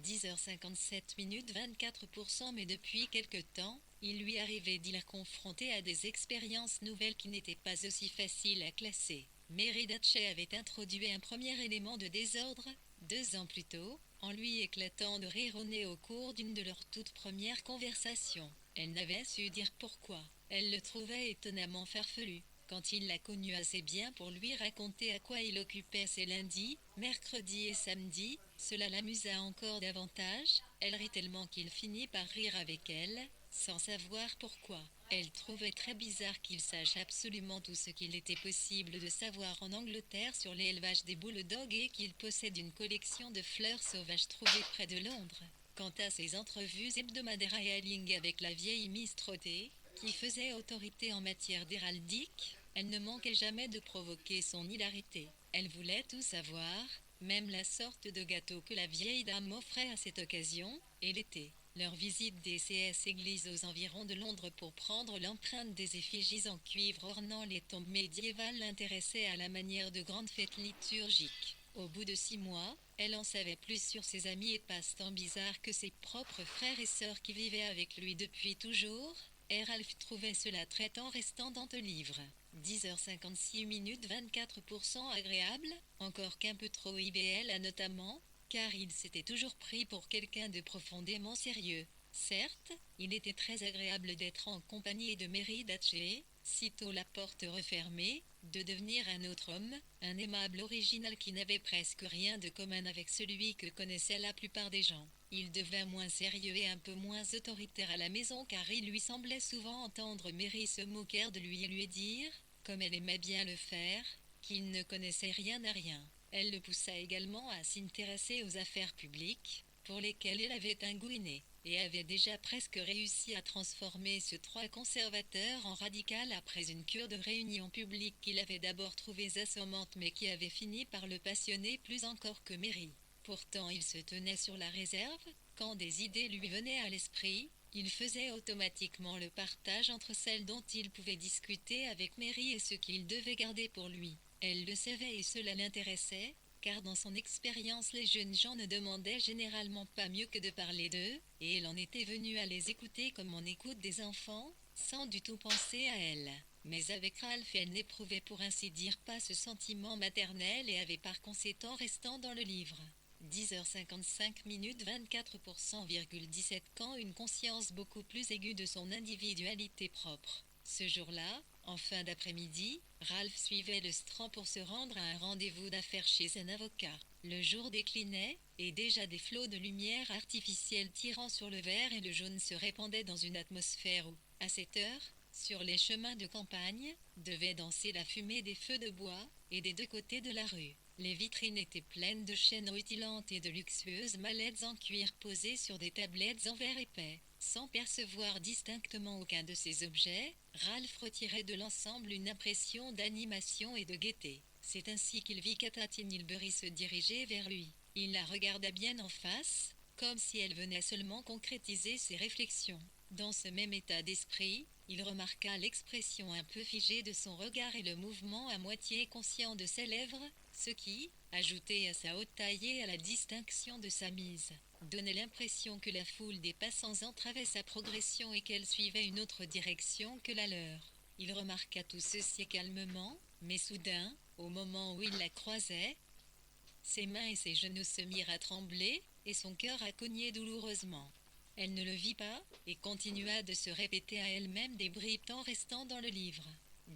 10h57 minutes 24%, mais depuis quelque temps, il lui arrivait d'y la confronter à des expériences nouvelles qui n'étaient pas aussi faciles à classer. Mary Datchet avait introduit un premier élément de désordre, 2 ans plus tôt, en lui éclatant de rire au nez au cours d'une de leurs toutes premières conversations. Elle n'avait su dire pourquoi. Elle le trouvait étonnamment farfelu. Quand il la connut assez bien pour lui raconter à quoi il occupait ses lundis, mercredis et samedis, cela l'amusa encore davantage. Elle rit tellement qu'il finit par rire avec elle, sans savoir pourquoi. Elle trouvait très bizarre qu'il sache absolument tout ce qu'il était possible de savoir en Angleterre sur l'élevage des bulldogs et qu'il possède une collection de fleurs sauvages trouvées près de Londres. Quant à ses entrevues hebdomadaires à Ealing avec la vieille Miss Trotty, qui faisait autorité en matière d'héraldique, elle ne manquait jamais de provoquer son hilarité. Elle voulait tout savoir, même la sorte de gâteau que la vieille dame offrait à cette occasion, et l'été. Leur visite des CS églises aux environs de Londres pour prendre l'empreinte des effigies en cuivre ornant les tombes médiévales l'intéressait à la manière de grandes fêtes liturgiques. Au bout de 6 mois, elle en savait plus sur ses amis et passe-temps bizarres que ses propres frères et sœurs qui vivaient avec lui depuis toujours, et Ralph trouvait cela traitant restant dans le livre. 10h56 minutes 24% agréable, encore qu'un peu trop IBL notamment, car il s'était toujours pris pour quelqu'un de profondément sérieux. Certes, il était très agréable d'être en compagnie de Mary Datchet, sitôt la porte refermée, de devenir un autre homme, un aimable original qui n'avait presque rien de commun avec celui que connaissaient la plupart des gens. Il devint moins sérieux et un peu moins autoritaire à la maison car il lui semblait souvent entendre Mary se moquer de lui et lui dire, comme elle aimait bien le faire, qu'il ne connaissait rien à rien. Elle le poussa également à s'intéresser aux affaires publiques, pour lesquelles il avait un goût inné, et avait déjà presque réussi à transformer ce trois conservateur en radical après une cure de réunions publiques qu'il avait d'abord trouvées assommantes mais qui avait fini par le passionner plus encore que Mary. Pourtant il se tenait sur la réserve, quand des idées lui venaient à l'esprit, il faisait automatiquement le partage entre celles dont il pouvait discuter avec Mary et ce qu'il devait garder pour lui. Elle le savait et cela l'intéressait, car dans son expérience les jeunes gens ne demandaient généralement pas mieux que de parler d'eux, et elle en était venue à les écouter comme on écoute des enfants, sans du tout penser à elle. Mais avec Ralph elle n'éprouvait pour ainsi dire pas ce sentiment maternel et avait par conséquent restant dans le livre. 10h55 minutes 24%,17 quand une conscience beaucoup plus aiguë de son individualité propre. Ce jour-là, en fin d'après-midi, Ralph suivait le Strand pour se rendre à un rendez-vous d'affaires chez un avocat. Le jour déclinait, et déjà des flots de lumière artificielle tirant sur le vert et le jaune se répandaient dans une atmosphère où, à cette heure, sur les chemins de campagne, devait danser la fumée des feux de bois, et des deux côtés de la rue. Les vitrines étaient pleines de chaînes rutilantes et de luxueuses mallettes en cuir posées sur des tablettes en verre épais. Sans percevoir distinctement aucun de ces objets, Ralph retirait de l'ensemble une impression d'animation et de gaieté. C'est ainsi qu'il vit Catherine Hilbery se diriger vers lui. Il la regarda bien en face, comme si elle venait seulement concrétiser ses réflexions. Dans ce même état d'esprit, il remarqua l'expression un peu figée de son regard et le mouvement à moitié conscient de ses lèvres, ce qui, ajouté à sa haute taille et à la distinction de sa mise, donnait l'impression que la foule des passants entravait sa progression et qu'elle suivait une autre direction que la leur. Il remarqua tout ceci calmement, mais soudain, au moment où il la croisait, ses mains et ses genoux se mirent à trembler, et son cœur à cogner douloureusement. Elle ne le vit pas, et continua de se répéter à elle-même des bribes en restant dans le livre.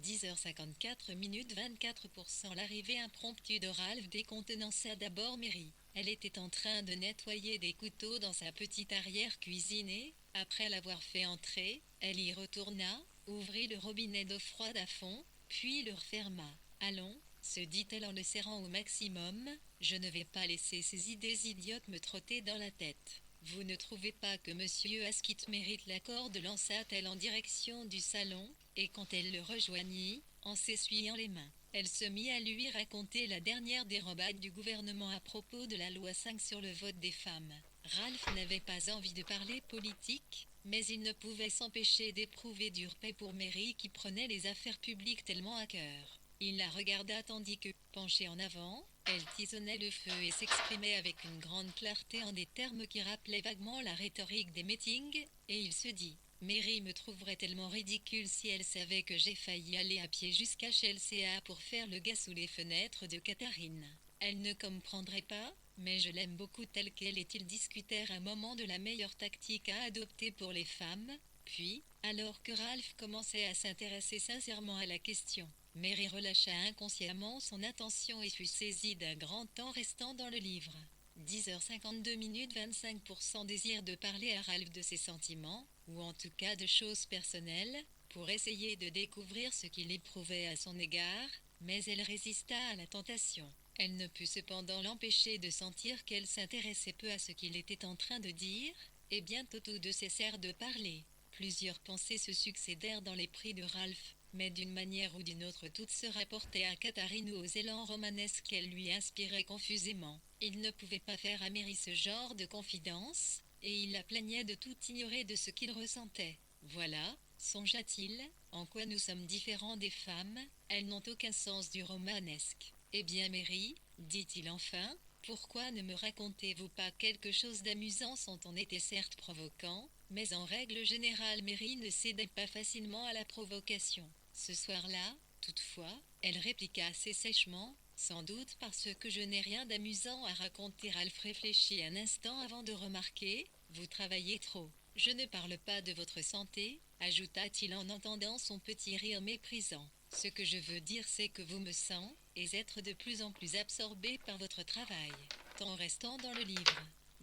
10h54 minutes 24%. L'arrivée impromptue de Ralph décontenança d'abord Mary. Elle était en train de nettoyer des couteaux dans sa petite arrière-cuisine et, après l'avoir fait entrer, elle y retourna, ouvrit le robinet d'eau froide à fond, puis le referma. « Allons, se dit-elle en le serrant au maximum, je ne vais pas laisser ces idées idiotes me trotter dans la tête. Vous ne trouvez pas que Monsieur Asquith mérite l'accord de lança-t-elle en direction du salon, et quand elle le rejoignit, en s'essuyant les mains, elle se mit à lui raconter la dernière dérobade du gouvernement à propos de la loi 5 sur le vote des femmes. Ralph n'avait pas envie de parler politique, mais il ne pouvait s'empêcher d'éprouver du respect pour Mary qui prenait les affaires publiques tellement à cœur. Il la regarda tandis que, penchée en avant, elle tisonnait le feu et s'exprimait avec une grande clarté en des termes qui rappelaient vaguement la rhétorique des meetings, et il se dit « Mary me trouverait tellement ridicule si elle savait que j'ai failli aller à pied jusqu'à Chelsea pour faire le gars sous les fenêtres de Catherine. Elle ne comprendrait pas, mais je l'aime beaucoup telle qu'elle est. » Ils discutèrent un moment de la meilleure tactique à adopter pour les femmes, puis, alors que Ralph commençait à s'intéresser sincèrement à la question, Mary relâcha inconsciemment son attention et fut saisie d'un grand temps restant dans le livre. 10h52 minutes 25% désir de parler à Ralph de ses sentiments, ou en tout cas de choses personnelles, pour essayer de découvrir ce qu'il éprouvait à son égard, mais elle résista à la tentation. Elle ne put cependant l'empêcher de sentir qu'elle s'intéressait peu à ce qu'il était en train de dire, et bientôt tous deux cessèrent de parler. Plusieurs pensées se succédèrent dans l'esprit de Ralph, mais d'une manière ou d'une autre toutes se rapportaient à Catherine ou aux élans romanesques qu'elle lui inspirait confusément. Il ne pouvait pas faire à Mary ce genre de confidence, et il la plaignait de tout ignorer de ce qu'il ressentait. Voilà, songea-t-il, en quoi nous sommes différents des femmes, elles n'ont aucun sens du romanesque. Eh bien Mary, dit-il enfin, pourquoi ne me racontez-vous pas quelque chose d'amusant sans en était certes provoquant, mais en règle générale Mary ne cédait pas facilement à la provocation. Ce soir-là, toutefois, elle répliqua assez sèchement, sans doute parce que je n'ai rien d'amusant à raconter. Ralph réfléchit un instant avant de remarquer, vous travaillez trop. Je ne parle pas de votre santé, ajouta-t-il en entendant son petit rire méprisant. Ce que je veux dire c'est que vous me sentez être de plus en plus absorbé par votre travail, en restant dans le livre.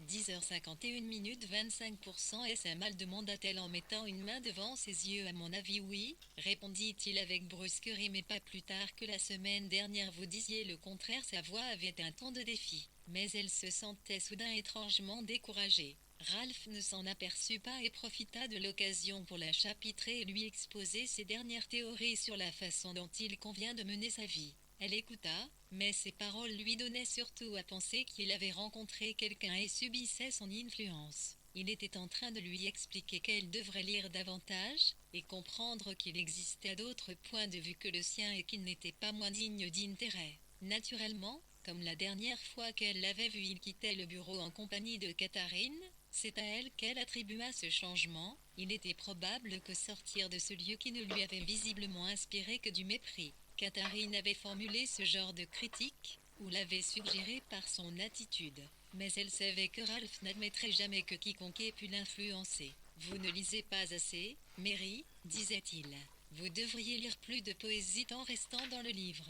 10h51 minutes 25%. Est-ce un mal demanda-t-elle en mettant une main devant ses yeux. À mon avis oui, répondit-il avec brusquerie, mais pas plus tard que la semaine dernière vous disiez le contraire. Sa voix avait un ton de défi, mais elle se sentait soudain étrangement découragée. Ralph ne s'en aperçut pas et profita de l'occasion pour la chapitrer et lui exposer ses dernières théories sur la façon dont il convient de mener sa vie. Elle écouta, mais ses paroles lui donnaient surtout à penser qu'il avait rencontré quelqu'un et subissait son influence. Il était en train de lui expliquer qu'elle devrait lire davantage, et comprendre qu'il existait d'autres points de vue que le sien et qu'il n'était pas moins digne d'intérêt. Naturellement, comme la dernière fois qu'elle l'avait vu, il quittait le bureau en compagnie de Catherine. C'est à elle qu'elle attribua ce changement. Il était probable que sortir de ce lieu qui ne lui avait visiblement inspiré que du mépris. Catherine avait formulé ce genre de critique, ou l'avait suggéré par son attitude. Mais elle savait que Ralph n'admettrait jamais que quiconque ait pu l'influencer. Vous ne lisez pas assez, Mary, disait-il. Vous devriez lire plus de poésie en restant dans le livre.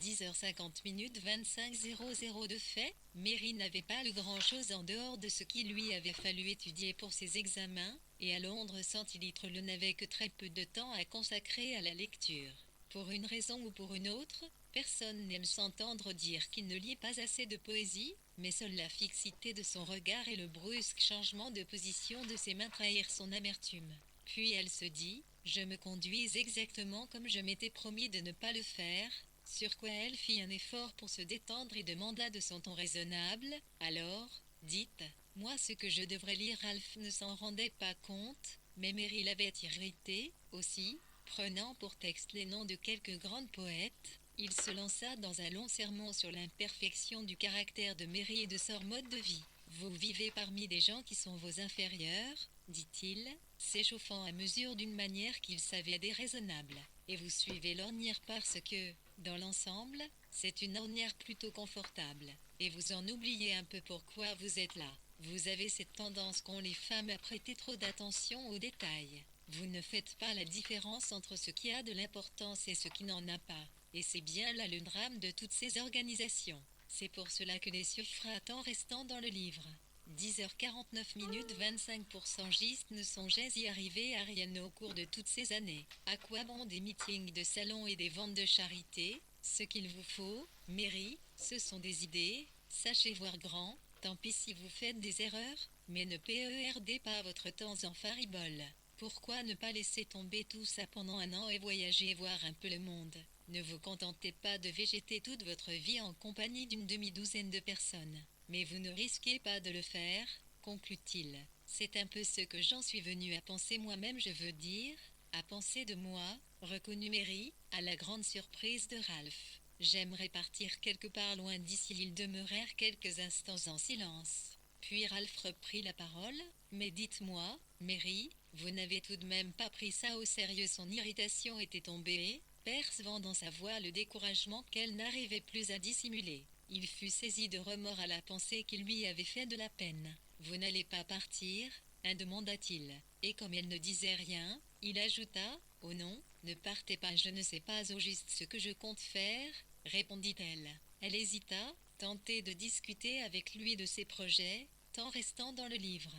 10h50 minutes 25:00. De fait, Mary n'avait pas lu grand-chose en dehors de ce qu'il lui avait fallu étudier pour ses examens, et à Londres Centilitre n'avait que très peu de temps à consacrer à la lecture. Pour une raison ou pour une autre, personne n'aime s'entendre dire qu'il ne lit pas assez de poésie, mais seule la fixité de son regard et le brusque changement de position de ses mains trahirent son amertume. Puis elle se dit, je me conduis exactement comme je m'étais promis de ne pas le faire, sur quoi elle fit un effort pour se détendre et demanda de son ton raisonnable, alors, dites, moi ce que je devrais lire. Ralph ne s'en rendait pas compte, mais Mary l'avait irrité, aussi. Prenant pour texte les noms de quelques grands poètes, il se lança dans un long sermon sur l'imperfection du caractère de Mary et de son mode de vie. Vous vivez parmi des gens qui sont vos inférieurs, dit-il, s'échauffant à mesure d'une manière qu'il savait déraisonnable, et vous suivez l'ornière parce que, dans l'ensemble, c'est une ornière plutôt confortable, et vous en oubliez un peu pourquoi vous êtes là. Vous avez cette tendance qu'ont les femmes à prêter trop d'attention aux détails. Vous ne faites pas la différence entre ce qui a de l'importance et ce qui n'en a pas. Et c'est bien là le drame de toutes ces organisations. C'est pour cela que les suffrates en restant dans le livre. 10h49 minutes 25%. Gist ne songeait y arriver à rien au cours de toutes ces années. À quoi bon des meetings de salon et des ventes de charité? Ce qu'il vous faut, Mary, ce sont des idées. Sachez voir grand. Tant pis si vous faites des erreurs, mais ne perdez pas votre temps en faribole. Pourquoi ne pas laisser tomber tout ça pendant un an et voyager et voir un peu le monde? Ne vous contentez pas de végéter toute votre vie en compagnie d'une demi-douzaine de personnes. Mais vous ne risquez pas de le faire, conclut-il. C'est un peu ce que j'en suis venu à penser moi-même, je veux dire, à penser de moi, reconnut Mary, à la grande surprise de Ralph. J'aimerais partir quelque part loin d'ici. Ils demeurèrent quelques instants en silence. Puis Ralph reprit la parole. Mais dites-moi, Mary, vous n'avez tout de même pas pris ça au sérieux? Son irritation était tombée, percevant dans sa voix le découragement qu'elle n'arrivait plus à dissimuler. Il fut saisi de remords à la pensée qu'il lui avait fait de la peine. Vous n'allez pas partir, hein, demanda-t-il. Et comme elle ne disait rien, il ajouta, oh non, ne partez pas. Je ne sais pas au juste ce que je compte faire, répondit-elle. Elle hésita, tentée de discuter avec lui de ses projets, tant restant dans le livre.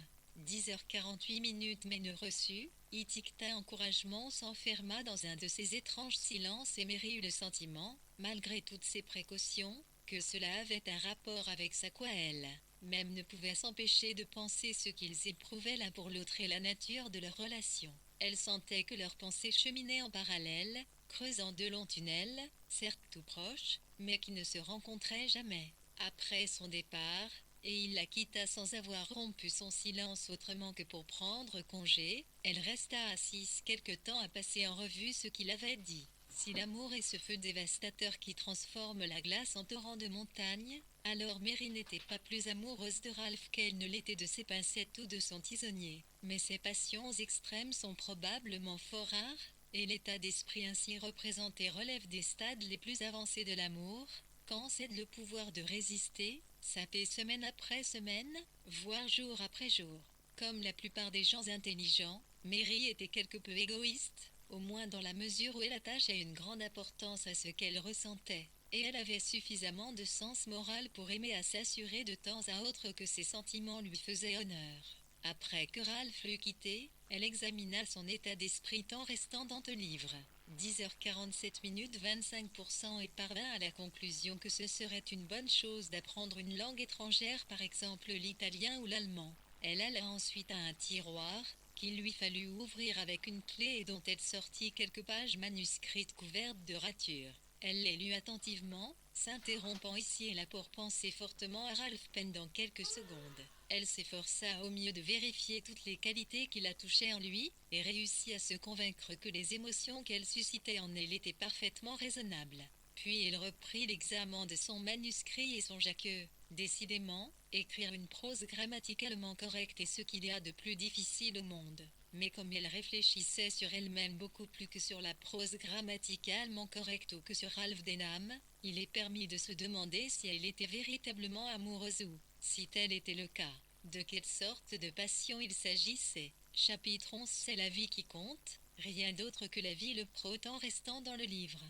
10h48 minutes mais ne reçut, étiqueta encouragement s'enferma dans un de ces étranges silences et Mary eut le sentiment, malgré toutes ses précautions, que cela avait un rapport avec sa quoi elle même ne pouvait s'empêcher de penser ce qu'ils éprouvaient l'un pour l'autre et la nature de leur relation. Elle sentait que leurs pensées cheminaient en parallèle, creusant de longs tunnels, certes tout proches, mais qui ne se rencontraient jamais. Après son départ, et il la quitta sans avoir rompu son silence autrement que pour prendre congé, elle resta assise quelque temps à passer en revue ce qu'il avait dit. Si l'amour est ce feu dévastateur qui transforme la glace en torrent de montagne, alors Mary n'était pas plus amoureuse de Ralph qu'elle ne l'était de ses pincettes ou de son tisonnier. Mais ces passions extrêmes sont probablement fort rares, et l'état d'esprit ainsi représenté relève des stades les plus avancés de l'amour, quand cède le pouvoir de résister, saper semaine après semaine, voire jour après jour. Comme la plupart des gens intelligents, Mary était quelque peu égoïste, au moins dans la mesure où elle attachait une grande importance à ce qu'elle ressentait, et elle avait suffisamment de sens moral pour aimer à s'assurer de temps à autre que ses sentiments lui faisaient honneur. Après que Ralph l'eut quitté, elle examina son état d'esprit en restant dans le livre. 10h47 minutes 25% et parvint à la conclusion que ce serait une bonne chose d'apprendre une langue étrangère, par exemple l'italien ou l'allemand. Elle alla ensuite à un tiroir, qu'il lui fallut ouvrir avec une clé et dont elle sortit quelques pages manuscrites couvertes de ratures. Elle les lut attentivement, s'interrompant ici et là pour penser fortement à Ralph pendant quelques secondes. Elle s'efforça au mieux de vérifier toutes les qualités qui la touchaient en lui, et réussit à se convaincre que les émotions qu'elle suscitait en elle étaient parfaitement raisonnables. Puis elle reprit l'examen de son manuscrit et songea que, décidément, écrire une prose grammaticalement correcte est ce qu'il y a de plus difficile au monde. Mais comme elle réfléchissait sur elle-même beaucoup plus que sur la prose grammaticalement correcte ou que sur Ralph Denham, il est permis de se demander si elle était véritablement amoureuse ou, si tel était le cas, de quelle sorte de passion il s'agissait. Chapitre 11. C'est la vie qui compte, rien d'autre que la vie le prot en restant dans le livre.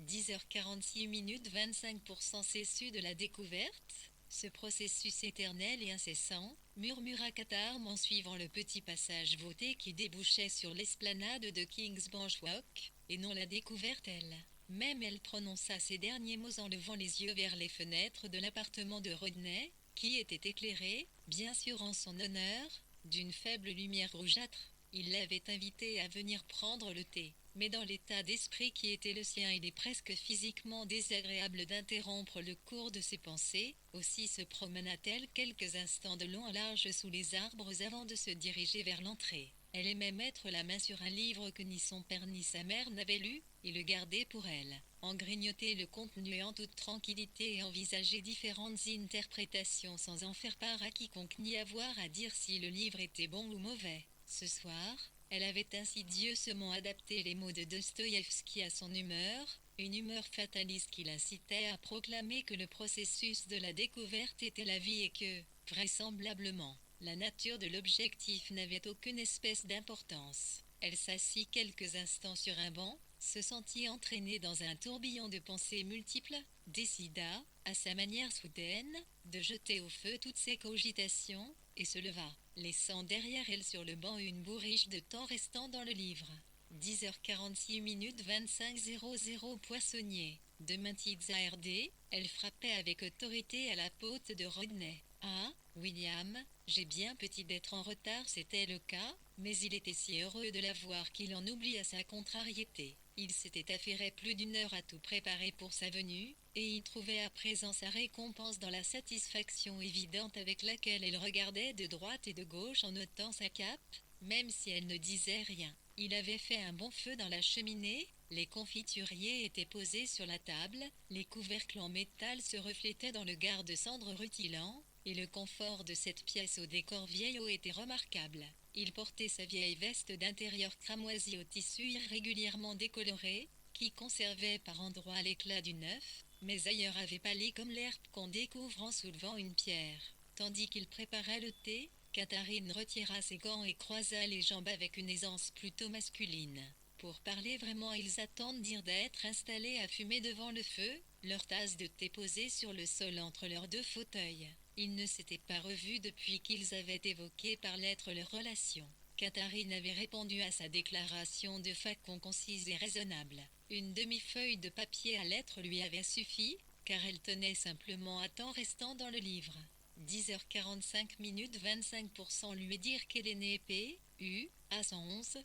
10h46 minutes 25% c'est su de la découverte. Ce processus éternel et incessant, murmura Catarme en suivant le petit passage voûté qui débouchait sur l'esplanade de King's Bench Walk, et non la découverte elle. Même elle prononça ces derniers mots en levant les yeux vers les fenêtres de l'appartement de Rodney, qui était éclairé, bien sûr en son honneur, d'une faible lumière rougeâtre. Il l'avait invitée à venir prendre le thé. Mais dans l'état d'esprit qui était le sien, il est presque physiquement désagréable d'interrompre le cours de ses pensées. Aussi se promena-t-elle quelques instants de long en large sous les arbres avant de se diriger vers l'entrée. Elle aimait mettre la main sur un livre que ni son père ni sa mère n'avaient lu, et le garder pour elle, en grignoter le contenu en toute tranquillité et envisager différentes interprétations sans en faire part à quiconque ni avoir à dire si le livre était bon ou mauvais. Ce soir, elle avait insidieusement adapté les mots de Dostoïevski à son humeur, une humeur fataliste qui l'incitait à proclamer que le processus de la découverte était la vie et que, vraisemblablement, la nature de l'objectif n'avait aucune espèce d'importance. Elle s'assit quelques instants sur un banc, se sentit entraînée dans un tourbillon de pensées multiples, décida, à sa manière soudaine, de jeter au feu toutes ses cogitations, et se leva, laissant derrière elle sur le banc une bourriche de temps restant dans le livre. 10h46 minutes 25:00 Poissonnier. De Maintizza RD, elle frappait avec autorité à la porte de Rodney. Ah, William, j'ai bien petit d'être en retard, c'était le cas, mais il était si heureux de la voir qu'il en oublia sa contrariété. Il s'était affairé plus d'une heure à tout préparer pour sa venue, et y trouvait à présent sa récompense dans la satisfaction évidente avec laquelle elle regardait de droite et de gauche en ôtant sa cape, même si elle ne disait rien. Il avait fait un bon feu dans la cheminée, les confituriers étaient posés sur la table, les couvercles en métal se reflétaient dans le garde-cendre rutilant, et le confort de cette pièce au décor vieillot était remarquable. Il portait sa vieille veste d'intérieur cramoisie au tissu irrégulièrement décoloré, qui conservait par endroits l'éclat du neuf, mais ailleurs avait pâli comme l'herbe qu'on découvre en soulevant une pierre. Tandis qu'il préparait le thé, Catherine retira ses gants et croisa les jambes avec une aisance plutôt masculine. Pour parler vraiment, ils attendirent d'être installés à fumer devant le feu, leur tasse de thé posée sur le sol entre leurs deux fauteuils. Ils ne s'étaient pas revus depuis qu'ils avaient évoqué par lettre leur relation. Catherine avait répondu à sa déclaration de façon concise et raisonnable. Une demi-feuille de papier à lettres lui avait suffi, car elle tenait simplement à temps restant dans le livre. 10h45 minutes 25% lui dire qu'elle est née P, U, A 111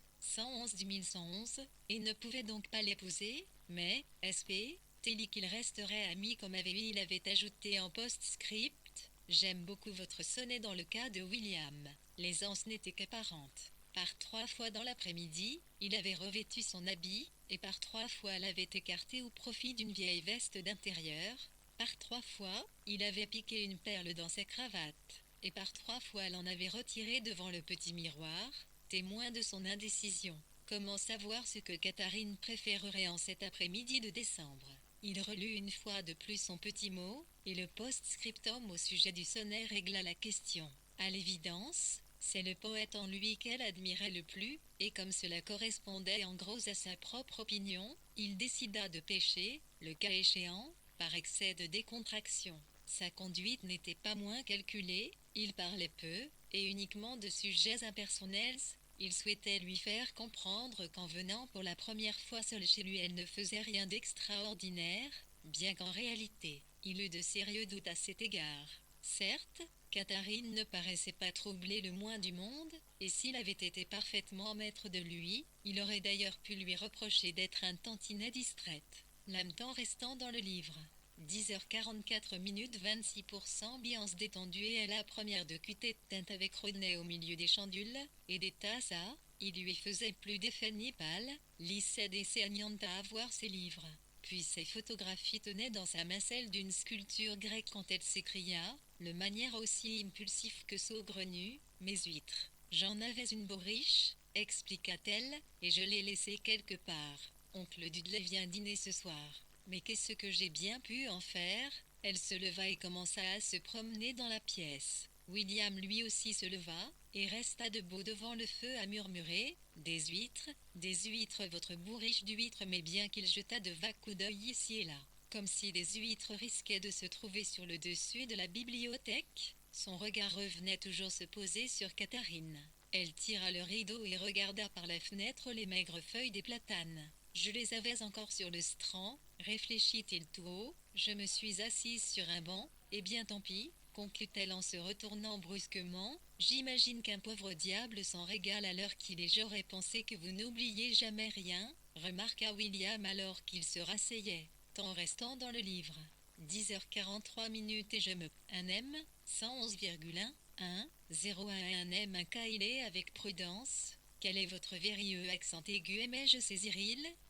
du 1111, et ne pouvait donc pas l'épouser, mais, SP, télé qu'il resterait amis comme il avait ajouté en post-script. J'aime beaucoup votre sonnet dans le cas de William. L'aisance n'était qu'apparente. Par 3 fois dans l'après-midi, il avait revêtu son habit, et par 3 fois l'avait écarté au profit d'une vieille veste d'intérieur. Par 3 fois, il avait piqué une perle dans sa cravate, et par 3 fois l'en avait retiré devant le petit miroir, témoin de son indécision. Comment savoir ce que Catherine préférerait en cet après-midi de décembre? Il relut une fois de plus son petit mot, et le post-scriptum au sujet du sonnet régla la question. À l'évidence, C'est le poète en lui qu'elle admirait le plus, et comme cela correspondait en gros à sa propre opinion, il décida de pécher, le cas échéant, par excès de décontraction. Sa conduite n'était pas moins calculée, il parlait peu, et uniquement de sujets impersonnels. Il souhaitait lui faire comprendre qu'en venant pour la première fois seule chez lui, elle ne faisait rien d'extraordinaire, bien qu'en réalité, il eut de sérieux doutes à cet égard. Certes, Catherine ne paraissait pas troubler le moins du monde, et s'il avait été parfaitement maître de lui, il aurait d'ailleurs pu lui reprocher d'être un tantinet distraite. L'âme-temps restant dans le livre. 10h44 minutes 26% ambiance détendue et la première de QT teinte avec Rodney au milieu des chandules et des tasses à, il lui faisait plus d'effet ni pâle, lissait des saignantes à avoir ses livres. Puis ses photographies tenaient dans sa main celle d'une sculpture grecque quand elle s'écria, de manière aussi impulsive que saugrenue, mes huîtres. J'en avais une bourriche, expliqua-t-elle, et je l'ai laissée quelque part. Oncle Dudley vient dîner ce soir. Mais qu'est-ce que j'ai bien pu en faire? Elle se leva et commença à se promener dans la pièce. William lui aussi se leva, et resta debout devant le feu à murmurer « des huîtres, votre bourriche d'huîtres » mais bien qu'il jetât de vagues coups d'œil ici et là, comme si des huîtres risquaient de se trouver sur le dessus de la bibliothèque, son regard revenait toujours se poser sur Catherine. Elle tira le rideau et regarda par la fenêtre les maigres feuilles des platanes. Je les avais encore sur le stran, réfléchit-il tout haut, je me suis assise sur un banc, et bien tant pis, conclut-elle en se retournant brusquement, j'imagine qu'un pauvre diable s'en régale à l'heure qu'il est. J'aurais pensé que vous n'oubliez jamais rien, remarqua William alors qu'il se rasseyait, temps restant dans le livre. 10h43 minutes et je me... Un M, 111,1, 01 M, un K-il avec prudence. Quel est votre vérilleux accent aigu? Aimais-je saisir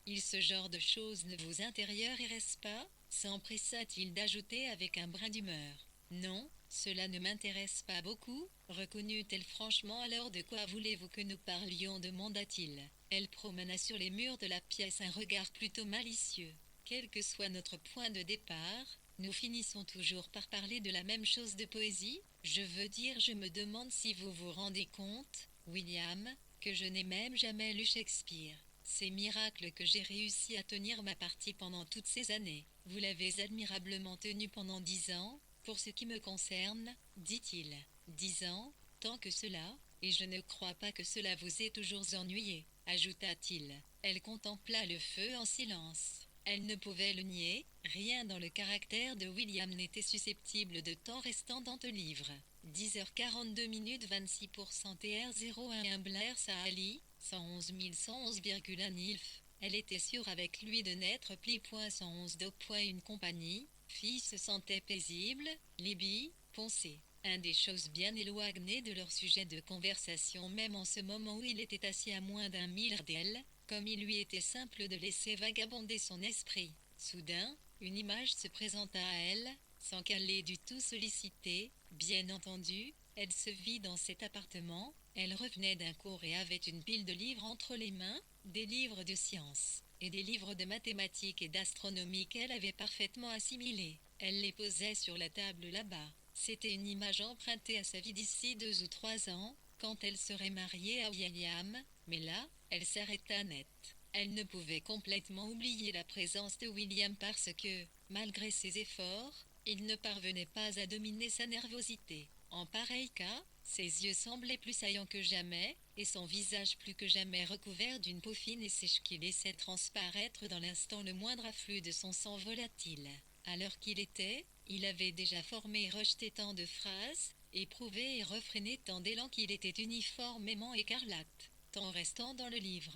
il ce genre de choses ne vous intérieurest pas? S'empressa-t-il d'ajouter avec un brin d'humeur. Non, cela ne m'intéresse pas beaucoup, reconnut-elle franchement. Alors de quoi voulez-vous que nous parlions? Demanda-t-il. Elle promena sur les murs de la pièce un regard plutôt malicieux. Quel que soit notre point de départ, nous finissons toujours par parler de la même chose, de poésie. Je veux dire, je me demande si vous vous rendez compte, William, que je n'ai même jamais lu Shakespeare. C'est miracle que j'ai réussi à tenir ma partie pendant toutes ces années. Vous l'avez admirablement tenu pendant 10 ans, pour ce qui me concerne, dit-il. 10 ans, tant que cela, et je ne crois pas que cela vous ait toujours ennuyé, ajouta-t-il. Elle contempla le feu en silence. Elle ne pouvait le nier, rien dans le caractère de William n'était susceptible de temps restant dans le livre. 10h42 minutes 26% TR01 Blair Saali, 111 111,1 Nilf. Elle était sûre avec lui de n'être pli point 111 de point une compagnie, fille se sentait paisible, Libye, poncée. Un des choses bien éloignées de leur sujet de conversation même en ce moment où il était assis à moins d'1 mille d'elle, comme il lui était simple de laisser vagabonder son esprit. Soudain, une image se présenta à elle, sans qu'elle l'ait du tout sollicitée. Bien entendu, elle se vit dans cet appartement, elle revenait d'un cours et avait une pile de livres entre les mains, des livres de sciences, et des livres de mathématiques et d'astronomie qu'elle avait parfaitement assimilés. Elle les posait sur la table là-bas. C'était une image empruntée à sa vie d'ici 2 ou 3 ans, quand elle serait mariée à William, mais là, elle s'arrêta net. Elle ne pouvait complètement oublier la présence de William parce que, malgré ses efforts, il ne parvenait pas à dominer sa nervosité. En pareil cas, ses yeux semblaient plus saillants que jamais, et son visage plus que jamais recouvert d'une peau fine et sèche qui laissait transparaître dans l'instant le moindre afflux de son sang volatile. À l'heure qu'il était, il avait déjà formé et rejeté tant de phrases, éprouvé et refréné tant d'élan qu'il était uniformément écarlate, tant restant dans le livre.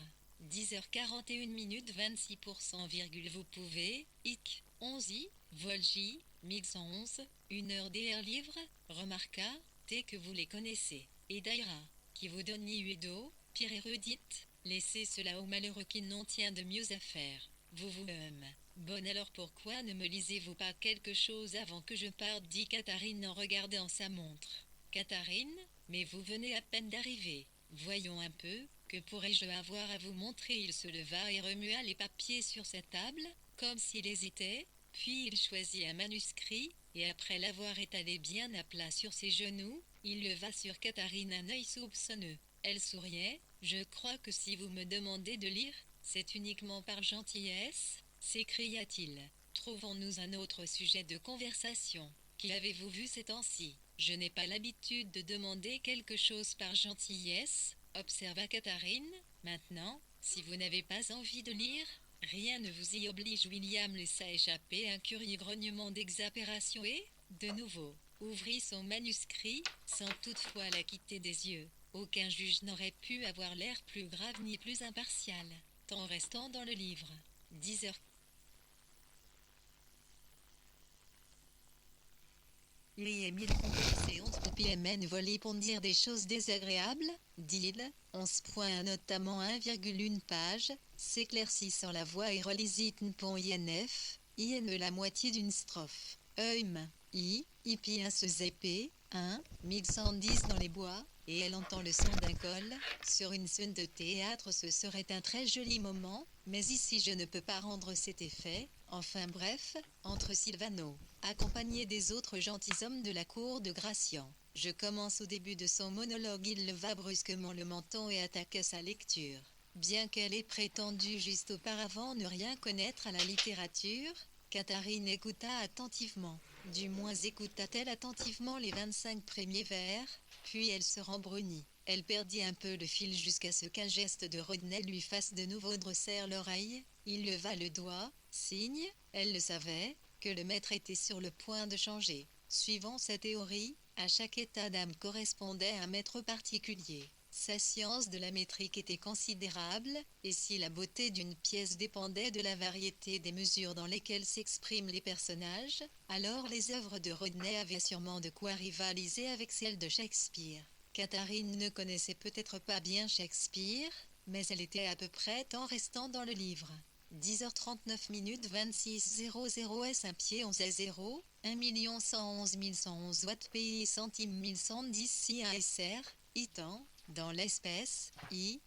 10h41 minutes 26%, vous pouvez, hic, 11i, Volgi, 1111, 1 heure DR livre, remarqua, T que vous les connaissez, et Daïra, qui vous donne ni Uedo, pire érudite, laissez cela aux malheureux qui n'ont tient de mieux à faire. Vous bonne alors pourquoi ne me lisez-vous pas quelque chose avant que je parte, dit Catherine en regardant sa montre. Catherine, mais vous venez à peine d'arriver. Voyons un peu, que pourrais-je avoir à vous montrer? Il se leva et remua les papiers sur sa table, comme s'il hésitait, puis il choisit un manuscrit, et après l'avoir étalé bien à plat sur ses genoux, Il leva sur Catherine un œil soupçonneux. Elle souriait. Je crois que si vous me demandez de lire, c'est uniquement par gentillesse, s'écria-t-il. Trouvons-nous un autre sujet de conversation. Qui avez-vous vu ces temps-ci? Je n'ai pas l'habitude de demander quelque chose par gentillesse, observa Catherine. Maintenant, si vous n'avez pas envie de lire, rien ne vous y oblige. William laissa échapper un curieux grognement d'exaspération et, de nouveau, ouvrit son manuscrit, sans toutefois la quitter des yeux. Aucun juge n'aurait pu avoir l'air plus grave ni plus impartial, tant restant dans le livre. 10 heures. Il y a 1000 séances de PMN volées pour dire des choses désagréables, dit-il. 11 points, notamment 1,1 page, s'éclaircissant la voix et relisit INF, la moitié d'une strophe. Hippie un se zépé, 1110 dans les bois, et elle entend le son d'un col. Sur une scène de théâtre, ce serait un très joli moment, mais ici je ne peux pas rendre cet effet. Enfin bref, entre Silvano, accompagné des autres gentilshommes de la cour de Gratian. Je commence au début de son monologue. Il leva brusquement le menton et attaqua sa lecture. Bien qu'elle ait prétendu juste auparavant ne rien connaître à la littérature, Catherine écouta attentivement. Du moins écouta-t-elle attentivement les 25 premiers vers, puis elle se rembrunit. Elle perdit un peu le fil jusqu'à ce qu'un geste de Rodney lui fasse de nouveau dresser l'oreille. Il leva le doigt, signe, elle le savait, que le maître était sur le point de changer. Suivant sa théorie, à chaque état d'âme correspondait un maître particulier. Sa science de la métrique était considérable, et si la beauté d'une pièce dépendait de la variété des mesures dans lesquelles s'expriment les personnages, alors les œuvres de Rodney avaient sûrement de quoi rivaliser avec celles de Shakespeare. Catherine ne connaissait peut-être pas bien Shakespeare, mais elle était à peu près en restant dans le livre. 10h39 minutes 26:00 S 1 pied 11 à 0, 1 111 111 watts PI centimes 1110 si 1 SR, ITAN, dans l'espèce, FY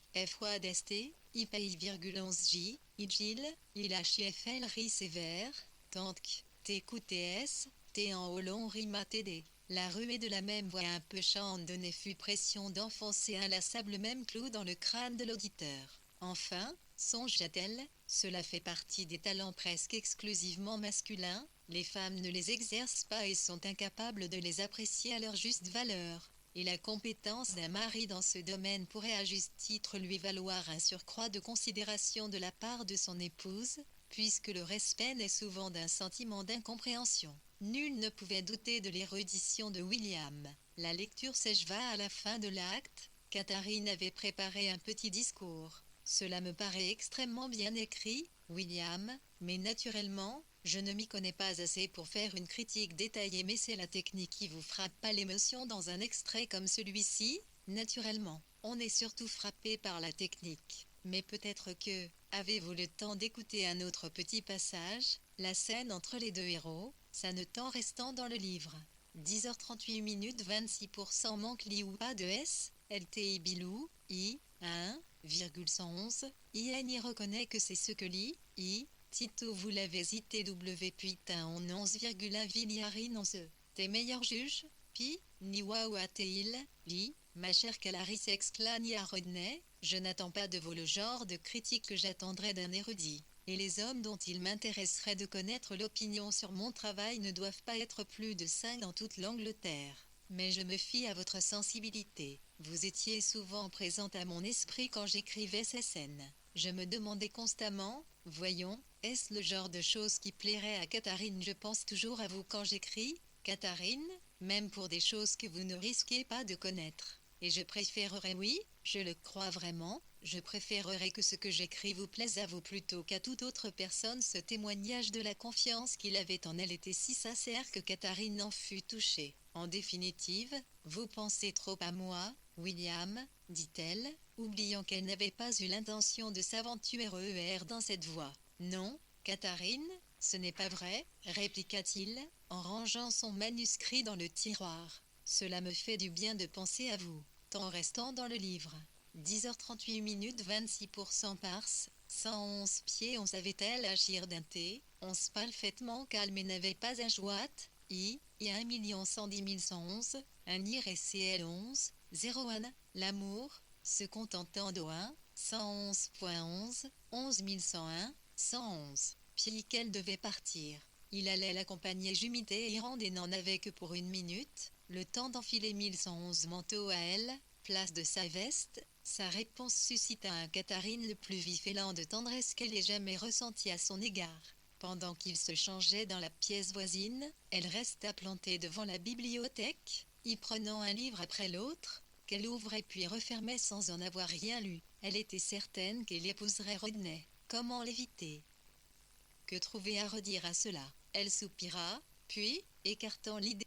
d'ST, IPI,11J, IGIL, ILHIFL RI sévère, TANTK, TQTS, T en Olon Rima TD. La ruée de la même voix un peu chandonnée fut pression d'enfoncer inlassable même clou dans le crâne de l'auditeur. Enfin, songea-t-elle, cela fait partie des talents presque exclusivement masculins, les femmes ne les exercent pas et sont incapables de les apprécier à leur juste valeur. Et la compétence d'un mari dans ce domaine pourrait à juste titre lui valoir un surcroît de considération de la part de son épouse, puisque le respect naît souvent d'un sentiment d'incompréhension. Nul ne pouvait douter de l'érudition de William. La lecture s'acheva à la fin de l'acte. Catherine avait préparé un petit discours. Cela me paraît extrêmement bien écrit, William, mais naturellement, je ne m'y connais pas assez pour faire une critique détaillée, mais c'est la technique qui vous frappe, pas l'émotion dans un extrait comme celui-ci. Naturellement, on est surtout frappé par la technique. Mais peut-être que, avez-vous le temps d'écouter un autre petit passage, la scène entre les deux héros, ça ne t'en restant dans le livre. 10h38 minutes 26% manque li ou pas de S, LTI Bilou, 1,111, IN y reconnaît que c'est ce que Tito vous l'avez cité W putain en 11,1 Villiarine en ce. Tes meilleurs juges, ni waouh ma chère Calaris exclania Rodney, je n'attends pas de vous le genre de critique que j'attendrais d'un érudit. Et les hommes dont il m'intéresserait de connaître l'opinion sur mon travail ne doivent pas être plus de 5 dans toute l'Angleterre. Mais je me fie à votre sensibilité. Vous étiez souvent présente à mon esprit quand j'écrivais ces scènes. Je me demandais constamment, voyons, est-ce le genre de choses qui plairait à Catherine? Je pense toujours à vous quand j'écris, Catherine, même pour des choses que vous ne risquez pas de connaître. Et je préférerais, oui, je le crois vraiment, je préférerais que ce que j'écris vous plaise à vous plutôt qu'à toute autre personne. Ce témoignage de la confiance qu'il avait en elle était si sincère que Catherine en fut touchée. En définitive, vous pensez trop à moi, William, dit-elle, oubliant qu'elle n'avait pas eu l'intention de s'aventurer dans cette voie. Non, Catherine, ce n'est pas vrai, répliqua-t-il, en rangeant son manuscrit dans le tiroir. Cela me fait du bien de penser à vous, tant restant dans le livre. 10h38 minutes 26% pars, 111 pieds. On savait-elle agir d'un thé, on se parfaitement calme et n'avait pas un jouat, I 1 110 111, un IR et CL 11, 01, l'amour, se contentant d'O 1, 111.11, 11101, 111. Puis qu'elle devait partir. Il allait l'accompagner Jumité et Irande et n'en avait que pour 1 minute, le temps d'enfiler 1111 manteaux à elle, place de sa veste. Sa réponse suscita à Catherine le plus vif élan de tendresse qu'elle ait jamais ressenti à son égard. Pendant qu'il se changeait dans la pièce voisine, elle resta plantée devant la bibliothèque, y prenant un livre après l'autre, qu'elle ouvrait puis refermait sans en avoir rien lu. Elle était certaine qu'elle épouserait Rodney. Comment l'éviter? Que trouver à redire à cela? Elle soupira, puis, écartant l'idée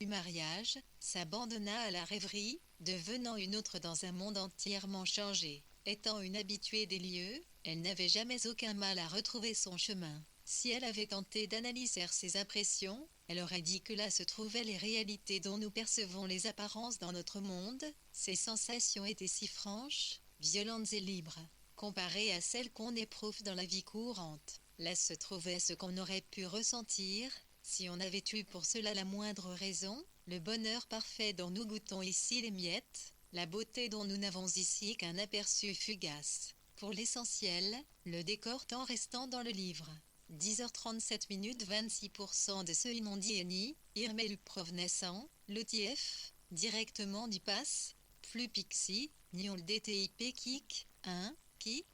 du mariage, s'abandonna à la rêverie, devenant une autre dans un monde entièrement changé. Étant une habituée des lieux, elle n'avait jamais aucun mal à retrouver son chemin. Si elle avait tenté d'analyser ses impressions, elle aurait dit que là se trouvaient les réalités dont nous percevons les apparences dans notre monde. Ses sensations étaient si franches, violentes et libres, comparées à celles qu'on éprouve dans la vie courante. Là se trouvait ce qu'on aurait pu ressentir, si on avait eu pour cela la moindre raison, le bonheur parfait dont nous goûtons ici les miettes, la beauté dont nous n'avons ici qu'un aperçu fugace. Pour l'essentiel, le décor tant restant dans le livre. 10h37 minutes 26% de ce inondieni, Irmel provenessant, l'OTF, directement du pass, plus pixie, nion le DTIP kick, 1, qui,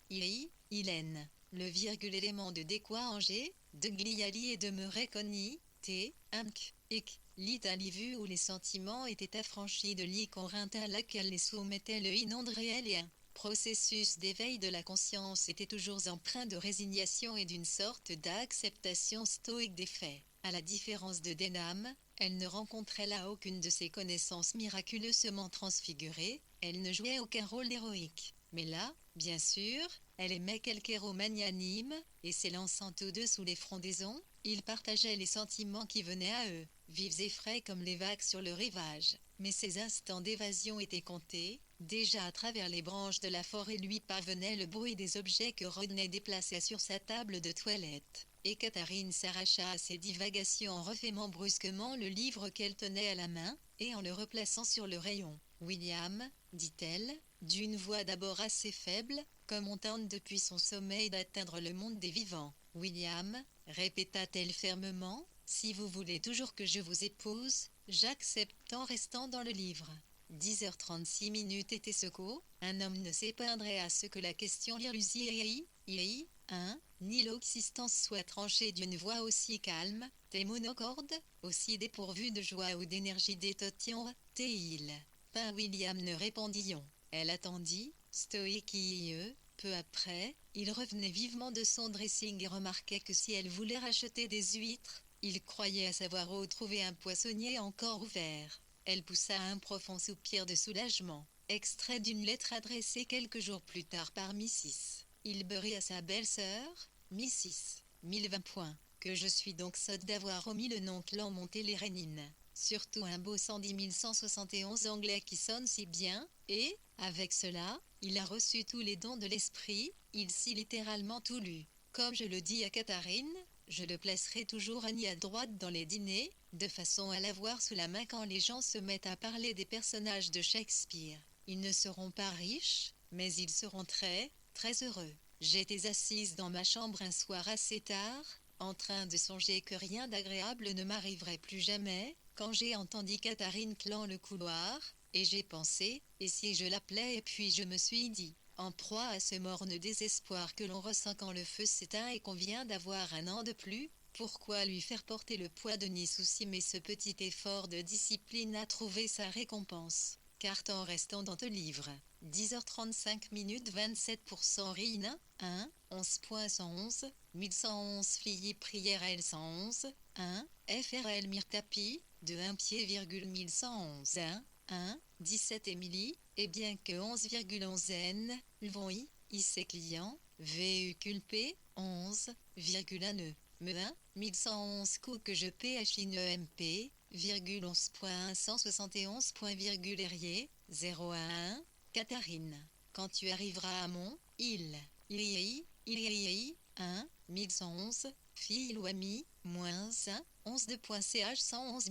Ilen. Le virgule élément de déquois Angers, de Gliali et de Mereconi, T, Amk, Ik, l'Italie vue où les sentiments étaient affranchis de l'icorinthe à laquelle les soumettait le inonde réel et un processus d'éveil de la conscience était toujours empreint de résignation et d'une sorte d'acceptation stoïque des faits. À la différence de Denham, elle ne rencontrait là aucune de ses connaissances miraculeusement transfigurées, elle ne jouait aucun rôle héroïque. Mais là, bien sûr, elle aimait quelque héros magnanime, et s'élançant tous deux sous les frondaisons, ils partageaient les sentiments qui venaient à eux, vifs et frais comme les vagues sur le rivage. Mais ces instants d'évasion étaient comptés, déjà à travers les branches de la forêt lui parvenait le bruit des objets que Rodney déplaçait sur sa table de toilette. Et Catherine s'arracha à ses divagations en refermant brusquement le livre qu'elle tenait à la main, et en le replaçant sur le rayon. « William, dit-elle, d'une voix d'abord assez faible, comme on tente depuis son sommeil d'atteindre le monde des vivants. « William, répéta-t-elle fermement, si vous voulez toujours que je vous épouse, j'accepte en restant dans le livre. » 10h36 minutes était ce qu'au, un homme ne s'épeindrait à ce que la question l'illusie 1, ni l'existence soit tranchée d'une voix aussi calme, t'es monocorde, aussi dépourvue de joie ou d'énergie d'étotion, t'es-il. Pas William ne répondit on. Elle attendit, stoïque peu après, il revenait vivement de son dressing et remarquait que si elle voulait racheter des huîtres, il croyait à savoir où trouver un poissonnier encore ouvert. Elle poussa un profond soupir de soulagement, extrait d'une lettre adressée quelques jours plus tard par Mrs. Hilbery à sa belle-sœur, Mrs. 1020 points. Que je suis donc sotte d'avoir omis le nom clan Montélérénine. Surtout un beau 110 171 anglais qui sonne si bien, et, avec cela, il a reçu tous les dons de l'esprit, il s'y littéralement tout lu. Comme je le dis à Catherine, je le placerai toujours à droite dans les dîners, de façon à l'avoir sous la main quand les gens se mettent à parler des personnages de Shakespeare. Ils ne seront pas riches, mais ils seront très, très heureux. J'étais assise dans ma chambre un soir assez tard, en train de songer que rien d'agréable ne m'arriverait plus jamais, quand j'ai entendu Catherine clan le couloir, et j'ai pensé, et si je l'appelais, et puis je me suis dit, en proie à ce morne désespoir que l'on ressent quand le feu s'éteint et qu'on vient d'avoir un an de plus, pourquoi lui faire porter le poids de ni souci, mais ce petit effort de discipline a trouvé sa récompense. Car en restant dans te livre. 10h35 minutes 27% Rina, 1, 11.111, 1111 filles prière L 111, 1, FRL Myrtapi, de 1 pied, 1111, 1, 17 Émilie, et bien que 11,11 N, vont ses clients, VUQLP, 11,1 Me 1, 1111 coups que je PHINEMP, 11.171. Herrier, 011, Catherine. Quand tu arriveras à mon, 1, 1111, fille ou ami, -1, 11.ch 111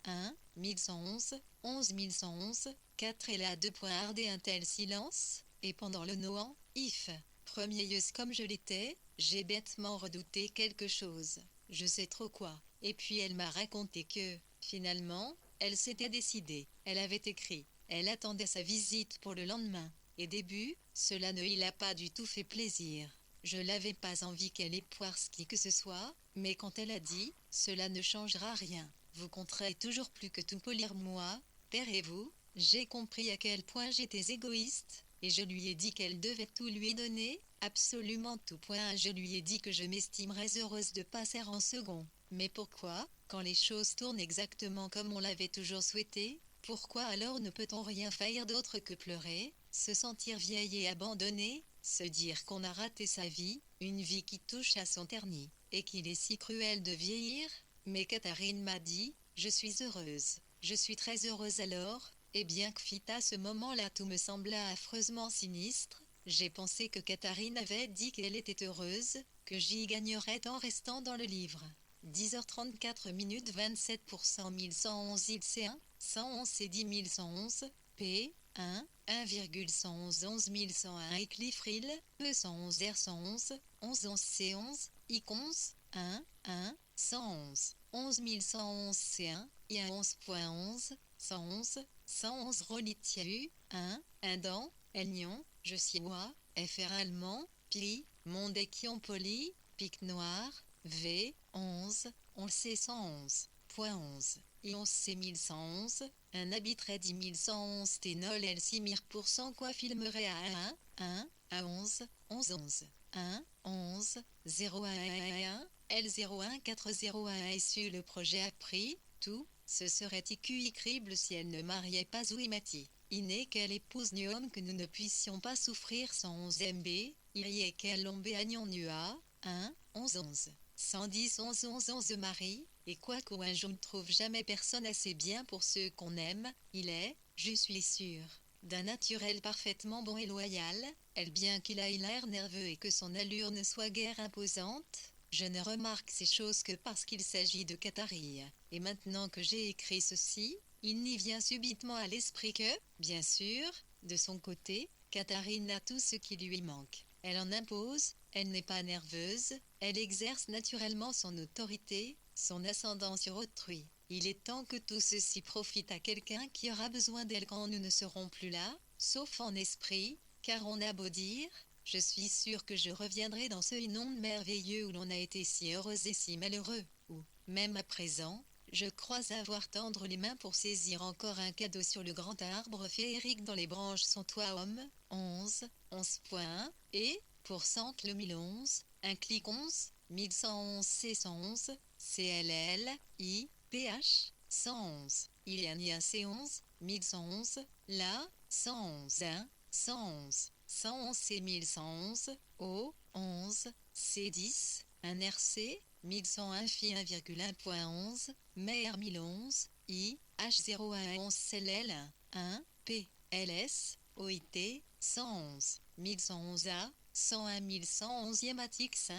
1, 1111, 11 4 et là 2.rd un tel silence, et pendant le Noan, if, premieuse comme je l'étais, j'ai bêtement redouté quelque chose, je sais trop quoi, et puis elle m'a raconté que, finalement, elle s'était décidée, elle avait écrit, elle attendait sa visite pour le lendemain, et début, cela ne lui a pas du tout fait plaisir. Je n'avais pas envie qu'elle ait poire qui que ce soit, mais quand elle a dit, cela ne changera rien, vous compterez toujours plus que tout polir moi, père et vous, j'ai compris à quel point j'étais égoïste, et je lui ai dit qu'elle devait tout lui donner, absolument tout point. Je lui ai dit que je m'estimerais heureuse de passer en second. Mais pourquoi, quand les choses tournent exactement comme on l'avait toujours souhaité, pourquoi alors ne peut-on rien faire d'autre que pleurer, se sentir vieille et abandonnée, se dire qu'on a raté sa vie, une vie qui touche à son terni, et qu'il est si cruel de vieillir? Mais Catherine m'a dit, je suis heureuse, je suis très heureuse alors, et bien que fit à ce moment-là tout me sembla affreusement sinistre, j'ai pensé que Catherine avait dit qu'elle était heureuse, que j'y gagnerais en restant dans le livre. 10h34 minutes 27% 1111 IC1, 111 et 10111, P, 1, 1,111 11101 et Cliffril, E111 R111, 1111 C11, ICONS, 1, 1, 111, 11111 C1, I11.11, 111, 111 Rolitiahu, 1, Indan, Aignon, je suis moi, FR allemand, Pi, Mondéquion poli, Pic noir, V, 11, on le sait 111.11, et 11 C 1111, un habit très 10111 Ténol L 6000% quoi filmerait à 1, 1, à 11, 11, 11, 1, 11, 0, 1, L 01401 SU le projet a pris, tout, ce serait IQI crible si elle ne mariait pas Ouimati. Iné qu'elle épouse nu homme que nous ne puissions pas souffrir sans 11 MB, il y est qu'elle lombe agnon nua, 1, 11, 11. 110 11 11 11 Marie, et quoique je ne trouve jamais personne assez bien pour ceux qu'on aime, il est, je suis sûre, d'un naturel parfaitement bon et loyal, elle bien qu'il ait l'air nerveux et que son allure ne soit guère imposante, je ne remarque ces choses que parce qu'il s'agit de Catharie. Et maintenant que j'ai écrit ceci, il n'y vient subitement à l'esprit que, bien sûr, de son côté, Catherine a tout ce qui lui manque. Elle en impose, elle n'est pas nerveuse, elle exerce naturellement son autorité, son ascendant sur autrui. Il est temps que tout ceci profite à quelqu'un qui aura besoin d'elle quand nous ne serons plus là, sauf en esprit, car on a beau dire, je suis sûre que je reviendrai dans ce monde merveilleux où l'on a été si heureux et si malheureux, où, même à présent, je crois avoir tendre les mains pour saisir encore un cadeau sur le grand arbre féerique dont les branches sont toi homme, 11, 11.1, et, pour cent le 1011, un clic 11, 1111 C111, CLL, I, PH, 111, il y a ni un C11, 1111, là, 111, 1, 111, 111 C 1111, O, 11, C10, un RC, 1101 Phi 1,1.11, MER 1011, I, H0111 CLL, 1, P, LS, OIT, 111, 1111A, 101 1111 Yamatic 5,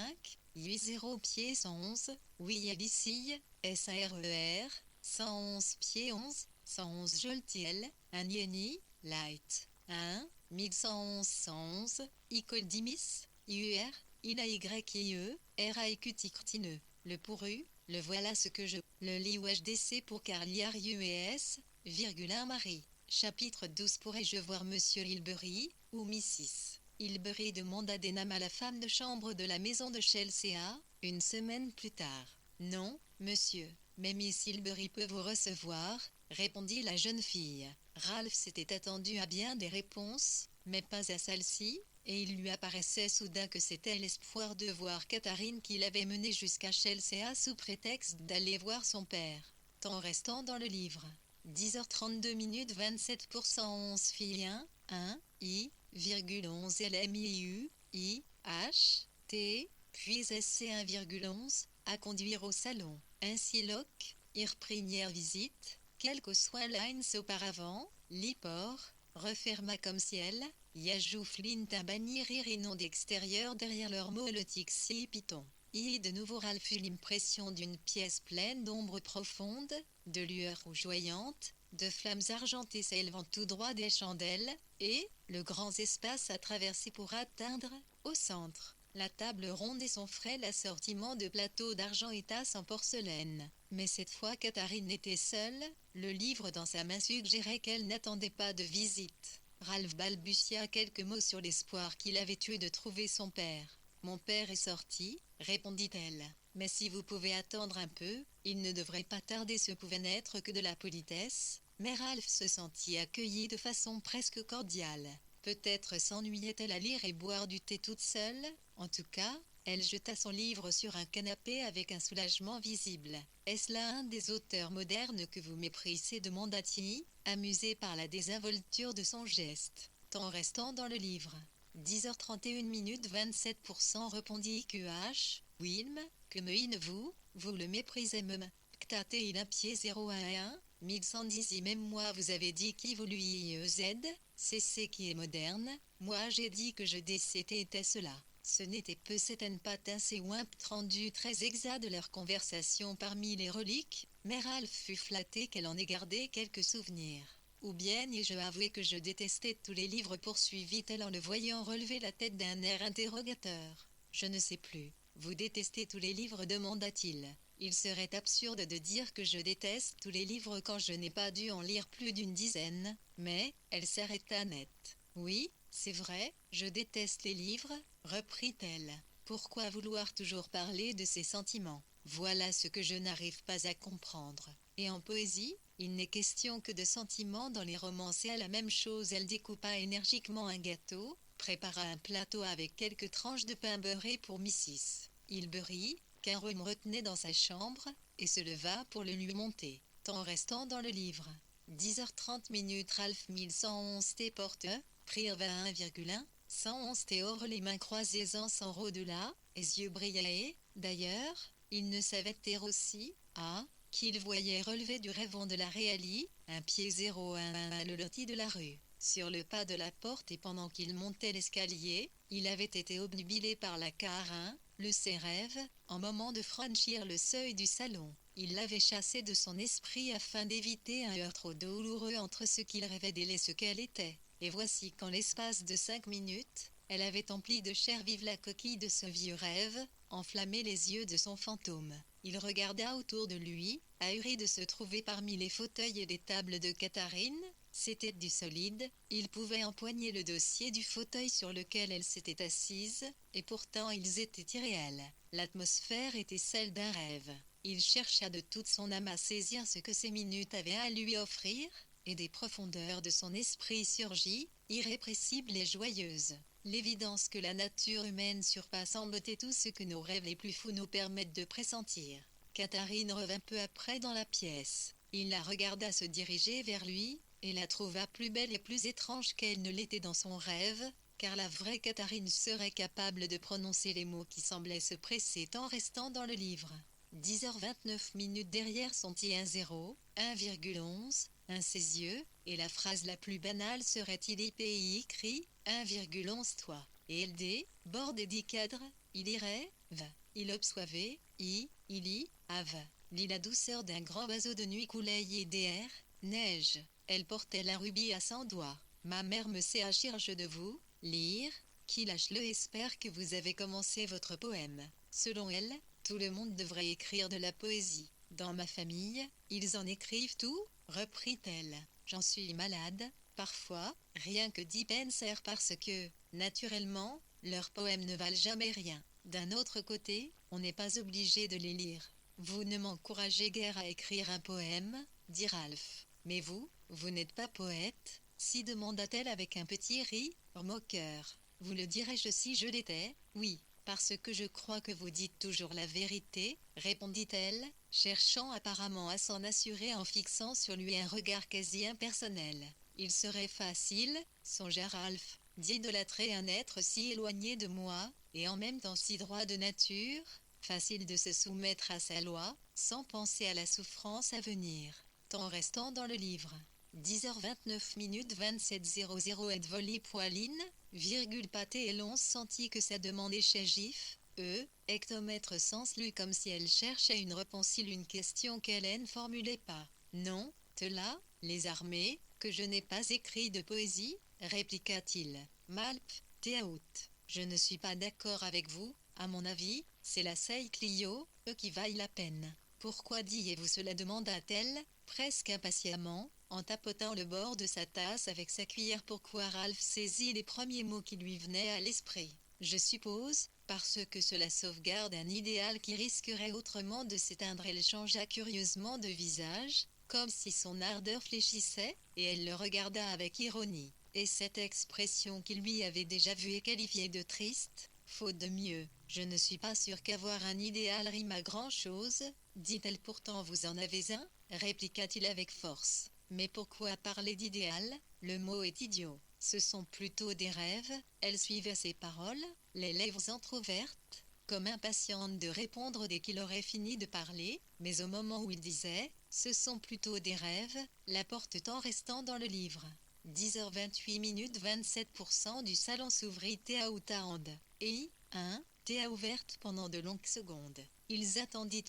80 pieds 111, oui ici, SARER, 111 pieds 11, 111 Joltiel, un Yeni, Light, 1, 1111 111, Icol Dimis, IUR, ILAYIE, RAIQTICRTINE, le pourru, le voilà ce que je, le LIUHDC pour Carliarius, virgule 1 Marie. Chapitre 12 pourrais-je voir Monsieur Hilbery, ou Mrs. Hilbery demanda Denham à la femme de chambre de la maison de Chelsea, une semaine plus tard. Non, monsieur, mais Miss Hilbery peut vous recevoir, répondit la jeune fille. Ralph s'était attendu à bien des réponses, mais pas à celle-ci, et il lui apparaissait soudain que c'était l'espoir de voir Catherine qui l'avait menée jusqu'à Chelsea sous prétexte d'aller voir son père, tant restant dans le livre. 10h32 minutes 27% 11 filles 1, I, 11 LMIU, I, H, T, puis SC 1,11, à conduire au salon. Ainsi Locke, ir première visite, quelques soins lines auparavant, Lipor, referma comme ciel, Yajou Flint un banni rire et nom d'extérieur derrière leur molotique si piton. De nouveau Ralph eut l'impression d'une pièce pleine d'ombres profondes, de lueurs rougeoyantes, de flammes argentées s'élevant tout droit des chandelles, et le grand espace à traverser pour atteindre, au centre, la table ronde et son frêle assortiment de plateaux d'argent et tasses en porcelaine. Mais cette fois Catherine était seule, le livre dans sa main suggérait qu'elle n'attendait pas de visite. Ralph balbutia quelques mots sur l'espoir qu'il avait eu de trouver son père. « Mon père est sorti, » répondit-elle. « Mais si vous pouvez attendre un peu, il ne devrait pas tarder, ce pouvait n'être que de la politesse. » Mais Ralph se sentit accueilli de façon presque cordiale. Peut-être s'ennuyait-elle à lire et boire du thé toute seule. En tout cas, elle jeta son livre sur un canapé avec un soulagement visible. « Est-ce là un des auteurs modernes que vous méprisez ?» demanda-t-il, amusé par la désinvolture de son geste, tout en restant dans le livre. 10h31 27%, répondit QH. « Wilm, que me vous le méprisez même. Ctate il un pied 011, 1110 même moi vous avez dit qui vous lui z, c'est ce qui est moderne, moi j'ai dit que je décétais était cela. » Ce n'était peu certaine pas assez Wimp rendu très exact de leur conversation parmi les reliques, mais Ralph fut flatté qu'elle en ait gardé quelques souvenirs. Ou bien ai-je avoué que je détestais tous les livres, poursuivit-elle en le voyant relever la tête d'un air interrogateur. Je ne sais plus. Vous détestez tous les livres, demanda-t-il. Il serait absurde de dire que je déteste tous les livres quand je n'ai pas dû en lire plus d'une dizaine, mais, elle s'arrêta net. Oui, c'est vrai, je déteste les livres, reprit-elle. Pourquoi vouloir toujours parler de ses sentiments? Voilà ce que je n'arrive pas à comprendre. Et en poésie, il n'est question que de sentiments dans les romans, c'est la même chose. Elle découpa énergiquement un gâteau, prépara un plateau avec quelques tranches de pain beurré pour Mrs. Hilbery, qu'un rhume retenait dans sa chambre, et se leva pour le lui monter, tout en restant dans le livre. 10h30 Ralph 1111 T porte, prirent 21,1, 111 T hors les mains croisées en s'en au-delà, les yeux brillaient. D'ailleurs, il ne savait taire aussi, qu'il voyait relever du rêvant de la réalité, un pied 011 le loti de la rue. Sur le pas de la porte, et pendant qu'il montait l'escalier, il avait été obnubilé par la carin, ses rêves, en moment de franchir le seuil du salon. Il l'avait chassé de son esprit afin d'éviter un heurt trop douloureux entre ce qu'il rêvait d'elle et ce qu'elle était. Et voici qu'en l'espace de 5 minutes, elle avait empli de chair vive la coquille de ce vieux rêve, enflammé les yeux de son fantôme. Il regarda autour de lui, ahuri de se trouver parmi les fauteuils et les tables de Catherine. C'était du solide, il pouvait empoigner le dossier du fauteuil sur lequel elle s'était assise, et pourtant ils étaient irréels. L'atmosphère était celle d'un rêve. Il chercha de toute son âme à saisir ce que ces minutes avaient à lui offrir, et des profondeurs de son esprit surgit, irrépressible et joyeuse, l'évidence que la nature humaine surpasse en beauté tout ce que nos rêves les plus fous nous permettent de pressentir. Catherine revint peu après dans la pièce. Il la regarda se diriger vers lui, et la trouva plus belle et plus étrange qu'elle ne l'était dans son rêve, car la vraie Catherine serait capable de prononcer les mots qui semblaient se presser en restant dans le livre. 10h29 derrière son T10, 1,11, ses yeux, et la phrase la plus banale serait-il écrit 1,11 toi. Et LD, bord des 10 cadres, il irait, va. Il obsoivait, il y, ave. Lit la douceur d'un grand oiseau de nuit coulait DR, neige. Elle portait la rubis à 100 doigts. Ma mère me sait à charge de vous, lire, qui lâche-le espère que vous avez commencé votre poème. Selon elle, tout le monde devrait écrire de la poésie. Dans ma famille, ils en écrivent tout, reprit-elle. J'en suis malade, parfois, rien que 10 pence parce que, naturellement, leurs poèmes ne valent jamais rien. D'un autre côté, on n'est pas obligé de les lire. Vous ne m'encouragez guère à écrire un poème, dit Ralph. Mais vous n'êtes pas poète, si demanda-t-elle avec un petit rire moqueur. Vous le dirais-je si je l'étais? Oui, parce que je crois que vous dites toujours la vérité, répondit-elle, cherchant apparemment à s'en assurer en fixant sur lui un regard quasi impersonnel. Il serait facile, songea Ralph, d'idolâtrer un être si éloigné de moi, et en même temps si droit de nature, facile de se soumettre à sa loi, sans penser à la souffrance à venir, en restant dans le livre. 10h29 27:00 et Volly Poiline, virgule pâté et l'on sentit que ça demandait chez Gif, Hectomètre sens lu comme si elle cherchait une réponse à une question qu'elle ne formulait pas. Non, te là, les armées, que je n'ai pas écrit de poésie, répliqua-t-il. Malp, Théaout. Je ne suis pas d'accord avec vous, à mon avis, c'est la Sei Clio, qui vaille la peine. Pourquoi disiez-vous cela demanda-t-elle, presque impatiemment, en tapotant le bord de sa tasse avec sa cuillère. Pourquoi Ralph saisit les premiers mots qui lui venaient à l'esprit. Je suppose, parce que cela sauvegarde un idéal qui risquerait autrement de s'éteindre. Elle changea curieusement de visage, comme si son ardeur fléchissait, et elle le regarda avec ironie. Et cette expression qu'il lui avait déjà vue et qualifiée de triste, faute de mieux, je ne suis pas sûre qu'avoir un idéal rime à grand-chose, dit-elle. Pourtant vous en avez un, répliqua-t-il avec force. Mais pourquoi parler d'idéal? Le mot est idiot. Ce sont plutôt des rêves. Elle suivait ses paroles, les lèvres entr'ouvertes, comme impatiente de répondre dès qu'il aurait fini de parler, mais au moment où il disait « ce sont plutôt des rêves », la porte-temps restant dans le livre. 10h28 27% du salon s'ouvrit. Théa et, Théa ouverte pendant de longues secondes. Ils attendirent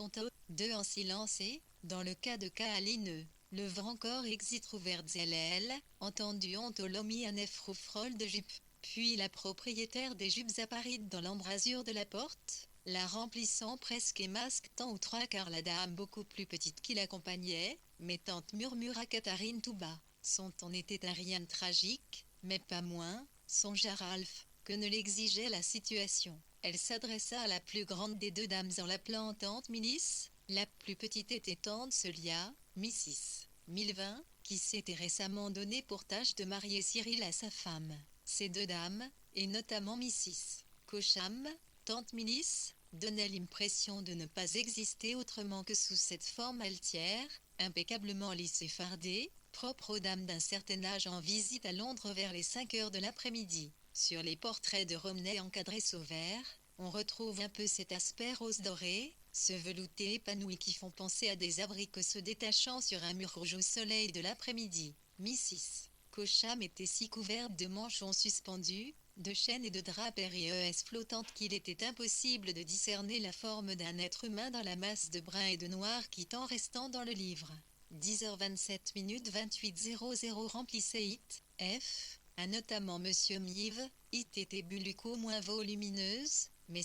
deux en silence et, dans le cas de Kaaline, le vent encore exit ouvert elle, entendu ontolomi un effroufrol de jupe. Puis la propriétaire des jupes apparut dans l'embrasure de la porte, la remplissant presque et masquant aux trois quarts la dame beaucoup plus petite qui l'accompagnait, mais tante murmura Catherine tout bas. Son ton était un rien de tragique, mais pas moins, songea Ralph, que ne l'exigeait la situation. Elle s'adressa à la plus grande des deux dames en l'appelant tante Milice. La plus petite était tante Celia, Mrs. Milvin, qui s'était récemment donné pour tâche de marier Cyril à sa femme. Ces deux dames, et notamment Mrs. Cocham, tante Milice, donnaient l'impression de ne pas exister autrement que sous cette forme altière, impeccablement lisse et fardée, propre aux dames d'un certain âge en visite à Londres vers les 5 heures de l'après-midi. Sur les portraits de Romney encadrés au vert, on retrouve un peu cet aspect rose doré, ce velouté épanoui qui font penser à des abricots se détachant sur un mur rouge au soleil de l'après-midi. Mrs. Cocham était si couverte de manchons suspendus, de chaînes et de drapérieuses flottantes qu'il était impossible de discerner la forme d'un être humain dans la masse de brun et de noir qui tant restant dans le livre. 10h27 28:00 remplissait It, F, a notamment Monsieur Mive, It était bullico moins volumineuse, mais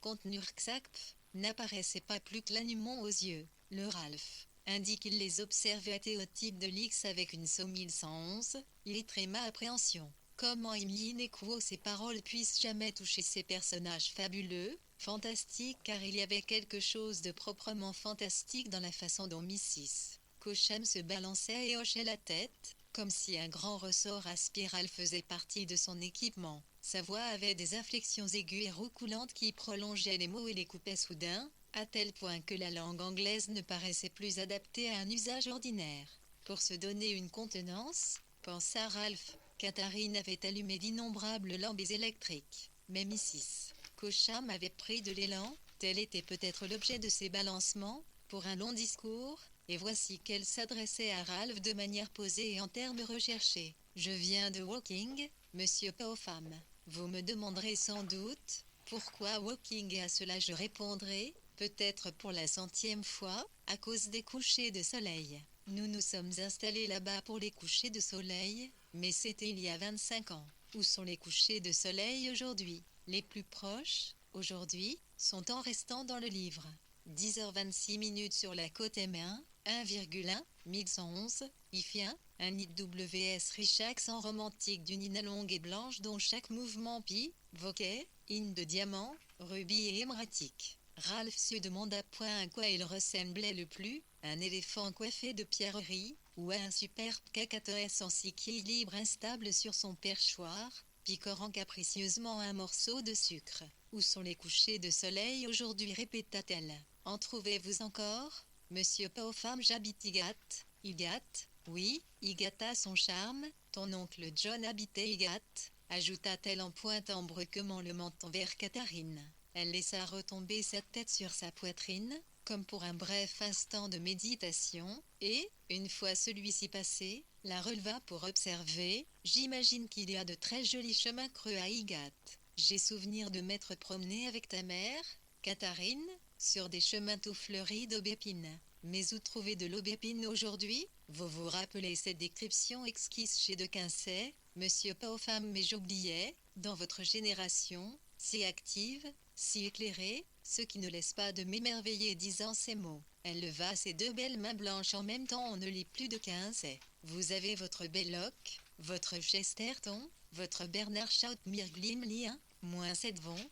contenu Rxacp, n'apparaissait pas plus claniment aux yeux. Le Ralph indique qu'il les observait à théotype de l'X avec une SO 1111, il tréma appréhension. Comment Imyinequo ces paroles puissent jamais toucher ces personnages fabuleux, fantastiques, car il y avait quelque chose de proprement fantastique dans la façon dont Mrs. Cocham se balançait et hochait la tête, comme si un grand ressort à spirale faisait partie de son équipement. Sa voix avait des inflexions aiguës et roucoulantes qui prolongeaient les mots et les coupaient soudain, à tel point que la langue anglaise ne paraissait plus adaptée à un usage ordinaire. Pour se donner une contenance, pensa Ralph, Catherine avait allumé d'innombrables lampes électriques. Mais Mrs. Cocham avait pris de l'élan, tel était peut-être l'objet de ses balancements, pour un long discours, et voici qu'elle s'adressait à Ralph de manière posée et en termes recherchés. « Je viens de Woking, monsieur Popham. Vous me demanderez sans doute, pourquoi Woking, et à cela je répondrai, peut-être pour la 100e fois, à cause des couchers de soleil. Nous nous sommes installés là-bas pour les couchers de soleil, mais c'était il y a 25 ans. Où sont les couchers de soleil aujourd'hui? Les plus proches, aujourd'hui, sont en restant dans le livre. 10h26 sur la côte M1, 1,1, 1111, IFIA, un IWS riche accent romantique d'une Nina longue et blanche dont chaque mouvement voquait, de diamant, rubis et émeratique. Ralph se demanda point à quoi il ressemblait le plus, un éléphant coiffé de pierreries, ou un superbe cacatoès en équilibre instable sur son perchoir, picorant capricieusement un morceau de sucre. Où sont les couchers de soleil aujourd'hui, répéta-t-elle. En trouvez-vous encore? Monsieur Popham, j'habite Higat. Higat? Oui, Higat a son charme. Ton oncle John habitait Higat, ajouta-t-elle en pointant brusquement le menton vers Catherine. Elle laissa retomber sa tête sur sa poitrine, comme pour un bref instant de méditation, et, une fois celui-ci passé, la releva pour observer. J'imagine qu'il y a de très jolis chemins creux à Higat. J'ai souvenir de m'être promené avec ta mère, Catherine, sur des chemins tout fleuris d'aubépines. Mais où trouver de l'aubépine aujourd'hui? Vous vous rappelez cette description exquise chez De Quincey, Monsieur pas aux femmes mais j'oubliais, dans votre génération, si active, si éclairée, ce qui ne laisse pas de m'émerveiller disant ces mots. Elle leva ses deux belles mains blanches en même temps on ne lit plus De Quincey. Vous avez votre Belloc, votre Chesterton, votre Bernard Shaw Mirglimlien, moins 7 vont,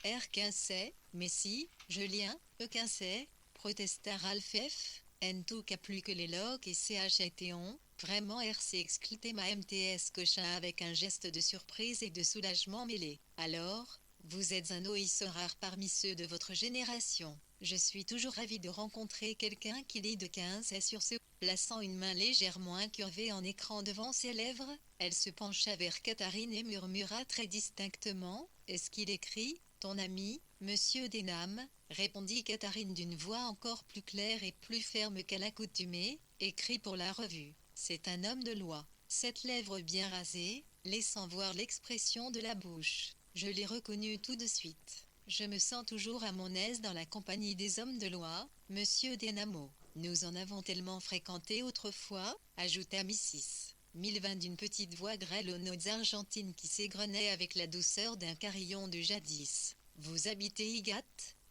R. Quincey, Messi, Julien, E. Quincey, protesta Ralph F. N tout cas plus que les locs et CH et on, vraiment RC exclama MTS Cochin avec un geste de surprise et de soulagement mêlé. Alors, vous êtes un noïsseur rare parmi ceux de votre génération. Je suis toujours ravi de rencontrer quelqu'un qui lit De Quincey sur ce. Plaçant une main légèrement incurvée en écran devant ses lèvres, elle se pencha vers Catherine et murmura très distinctement « Est-ce qu'il écrit, ton ami, Monsieur Denham ?» répondit Catherine d'une voix encore plus claire et plus ferme qu'à l'accoutumée, « écrit pour la revue. C'est un homme de loi. » Cette lèvre bien rasée, laissant voir l'expression de la bouche. Je l'ai reconnu tout de suite. Je me sens toujours à mon aise dans la compagnie des hommes de loi, Monsieur Denham. Nous en avons tellement fréquenté autrefois, ajouta Mrs. Milvin d'une petite voix grêle aux notes argentines qui s'égrenait avec la douceur d'un carillon de jadis. Vous habitez Higat,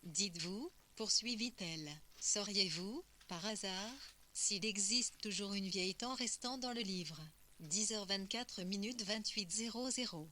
dites-vous, poursuivit-elle. Sauriez-vous, par hasard, s'il existe toujours une vieille temps restant dans le livre 10h24 minutes 28:00.